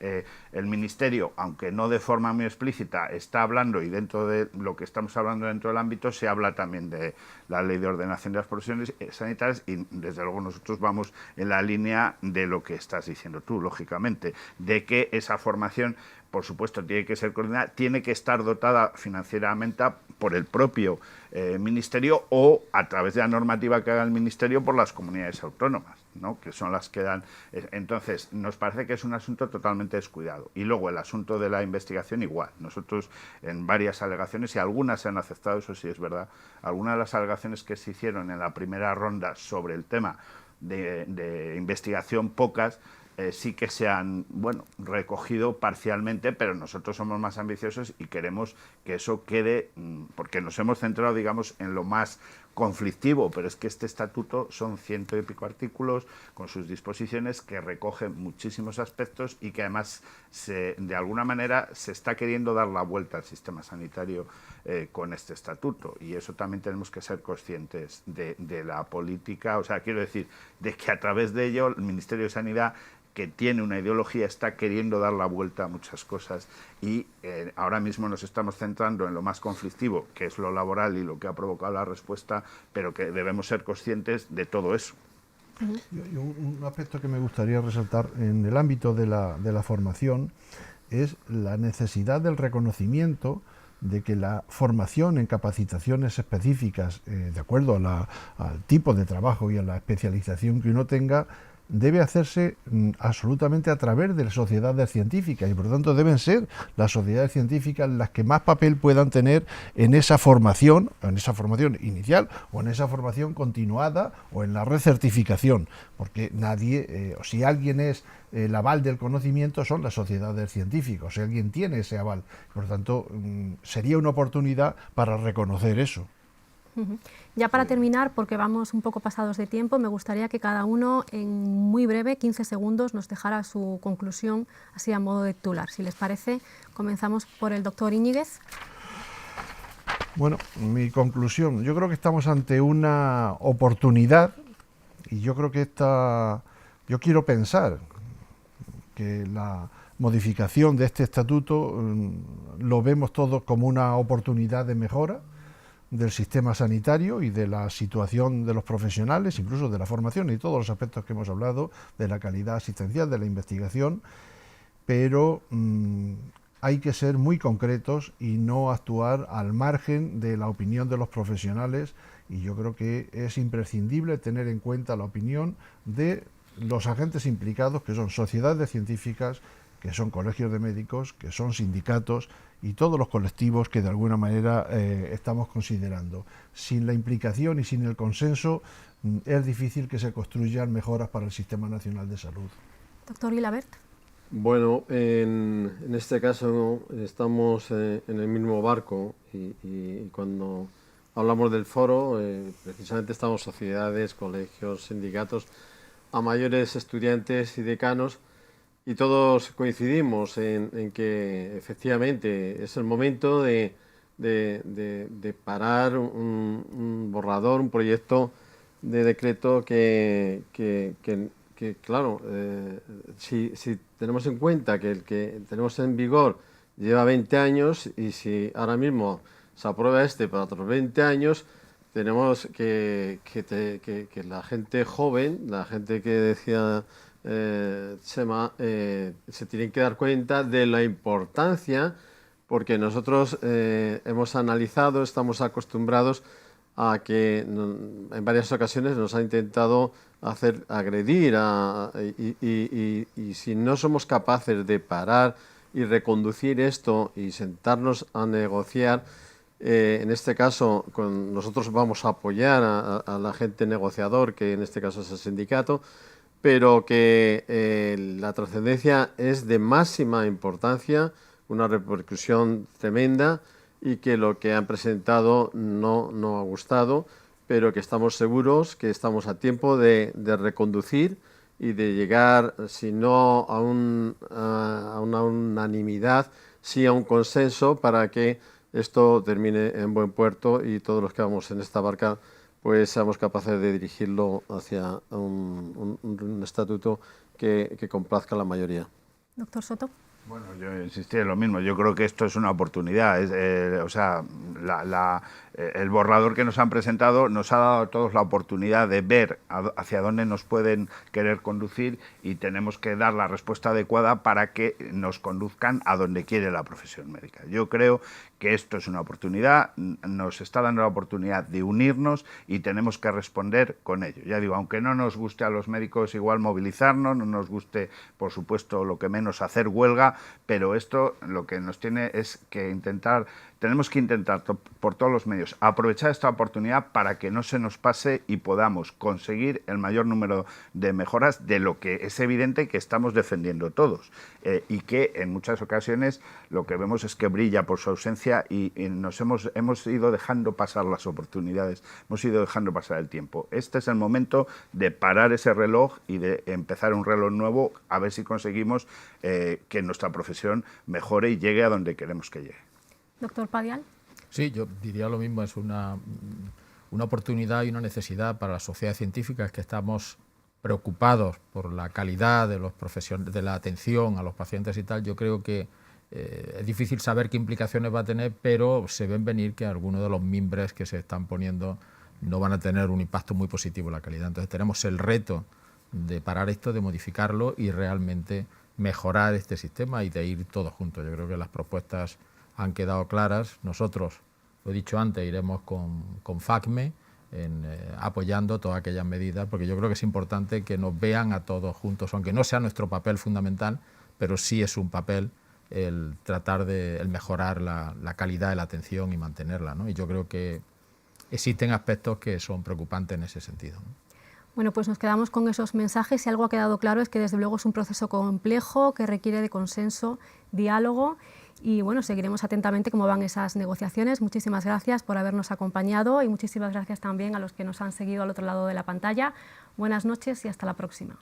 El Ministerio, aunque no de forma muy explícita, está hablando, y dentro de lo que estamos hablando dentro del ámbito, se habla también de la Ley de Ordenación de las Profesiones Sanitarias, y desde luego nosotros vamos en la línea de lo que estás diciendo tú, lógicamente, de que esa formación, por supuesto, tiene que ser coordinada, tiene que estar dotada financieramente por el propio Ministerio o a través de la normativa que haga el Ministerio por las comunidades autónomas, ¿no? Que son las que dan. Entonces, nos parece que es un asunto totalmente descuidado. Y luego el asunto de la investigación igual. Nosotros en varias alegaciones, y algunas se han aceptado, eso sí es verdad, algunas de las alegaciones que se hicieron en la primera ronda sobre el tema de investigación, pocas, sí que se han, bueno, recogido parcialmente, pero nosotros somos más ambiciosos y queremos que eso quede, porque nos hemos centrado, digamos, en lo más conflictivo, pero es que este estatuto son 100 y pico artículos con sus disposiciones que recogen muchísimos aspectos y que además de alguna manera se está queriendo dar la vuelta al sistema sanitario con este estatuto, y eso también tenemos que ser conscientes de la política, o sea, quiero decir, de que a través de ello el Ministerio de Sanidad, que tiene una ideología, está queriendo dar la vuelta a muchas cosas, y ahora mismo nos estamos centrando en lo más conflictivo, que es lo laboral y lo que ha provocado la respuesta, pero que debemos ser conscientes de todo eso. Y un aspecto que me gustaría resaltar en el ámbito de la formación es la necesidad del reconocimiento de que la formación en capacitaciones específicas, de acuerdo al tipo de trabajo y a la especialización que uno tenga, debe hacerse absolutamente a través de las sociedades científicas, y por lo tanto deben ser las sociedades científicas las que más papel puedan tener en esa formación inicial o en esa formación continuada o en la recertificación, porque nadie, si alguien es el aval del conocimiento, son las sociedades científicas, si alguien tiene ese aval, por lo tanto sería una oportunidad para reconocer eso. Ya para terminar, porque vamos un poco pasados de tiempo, me gustaría que cada uno en muy breve, 15 segundos, nos dejara su conclusión, así a modo de titular. Si les parece, comenzamos por el doctor Íñiguez. Bueno, mi conclusión, yo creo que estamos ante una oportunidad, y yo creo que yo quiero pensar que la modificación de este estatuto lo vemos todos como una oportunidad de mejora del sistema sanitario y de la situación de los profesionales, incluso de la formación y todos los aspectos que hemos hablado, de la calidad asistencial, de la investigación, pero hay que ser muy concretos y no actuar al margen de la opinión de los profesionales, y yo creo que es imprescindible tener en cuenta la opinión de los agentes implicados, que son sociedades científicas, que son colegios de médicos, que son sindicatos y todos los colectivos que de alguna manera estamos considerando. Sin la implicación y sin el consenso es difícil que se construyan mejoras para el Sistema Nacional de Salud. Doctor Guilabert. Bueno, en este caso estamos en el mismo barco y cuando hablamos del foro, precisamente estamos sociedades, colegios, sindicatos, a mayores estudiantes y decanos, y todos coincidimos en que efectivamente es el momento de parar un borrador, un proyecto de decreto que claro, si tenemos en cuenta que el que tenemos en vigor lleva 20 años y si ahora mismo se aprueba para otros 20 años, tenemos que la gente joven, la gente que decía Chema, se tienen que dar cuenta de la importancia, porque nosotros hemos analizado, estamos acostumbrados a que en varias ocasiones nos ha intentado agredir y si no somos capaces de parar y reconducir esto y sentarnos a negociar, en este caso nosotros vamos a apoyar a la agente negociador, que en este caso es el sindicato, pero que la trascendencia es de máxima importancia, una repercusión tremenda, y que lo que han presentado no ha gustado, pero que estamos seguros que estamos a tiempo de reconducir y de llegar, si no a una unanimidad, sí a un consenso para que esto termine en buen puerto y todos los que vamos en esta barca pues seamos capaces de dirigirlo hacia un estatuto que complazca a la mayoría. Doctor Soto. Bueno, yo insistí en lo mismo. Yo creo que esto es una oportunidad. O sea, el borrador que nos han presentado nos ha dado a todos la oportunidad de ver hacia dónde nos pueden querer conducir y tenemos que dar la respuesta adecuada para que nos conduzcan a donde quiere la profesión médica. Yo creo que esto es una oportunidad, nos está dando la oportunidad de unirnos y tenemos que responder con ello. Ya digo, aunque no nos guste a los médicos igual movilizarnos, no nos guste, por supuesto, lo que menos hacer huelga, pero esto lo que nos tiene es que tenemos que intentar por todos los medios aprovechar esta oportunidad para que no se nos pase y podamos conseguir el mayor número de mejoras de lo que es evidente que estamos defendiendo todos y que en muchas ocasiones lo que vemos es que brilla por su ausencia y nos hemos ido dejando pasar las oportunidades, hemos ido dejando pasar el tiempo. Este es el momento de parar ese reloj y de empezar un reloj nuevo, a ver si conseguimos que nuestra profesión mejore y llegue a donde queremos que llegue. Doctor Padial. Sí, yo diría lo mismo, es una oportunidad y una necesidad para la sociedad científica, es que estamos preocupados por la calidad de de la atención a los pacientes y tal. Yo creo que es difícil saber qué implicaciones va a tener, pero se ven venir que algunos de los mimbres que se están poniendo no van a tener un impacto muy positivo en la calidad. Entonces tenemos el reto de parar esto, de modificarlo y realmente mejorar este sistema y de ir todos juntos. Yo creo que las propuestas han quedado claras. Nosotros, lo he dicho antes, iremos con FACME apoyando todas aquellas medidas, porque yo creo que es importante que nos vean a todos juntos, aunque no sea nuestro papel fundamental, pero sí es un papel el tratar de mejorar la calidad de la atención y mantenerla, ¿no? Y yo creo que existen aspectos que son preocupantes en ese sentido, ¿no? Bueno, pues nos quedamos con esos mensajes. Si algo ha quedado claro es que desde luego es un proceso complejo que requiere de consenso, diálogo y bueno, seguiremos atentamente cómo van esas negociaciones. Muchísimas gracias por habernos acompañado y muchísimas gracias también a los que nos han seguido al otro lado de la pantalla. Buenas noches y hasta la próxima.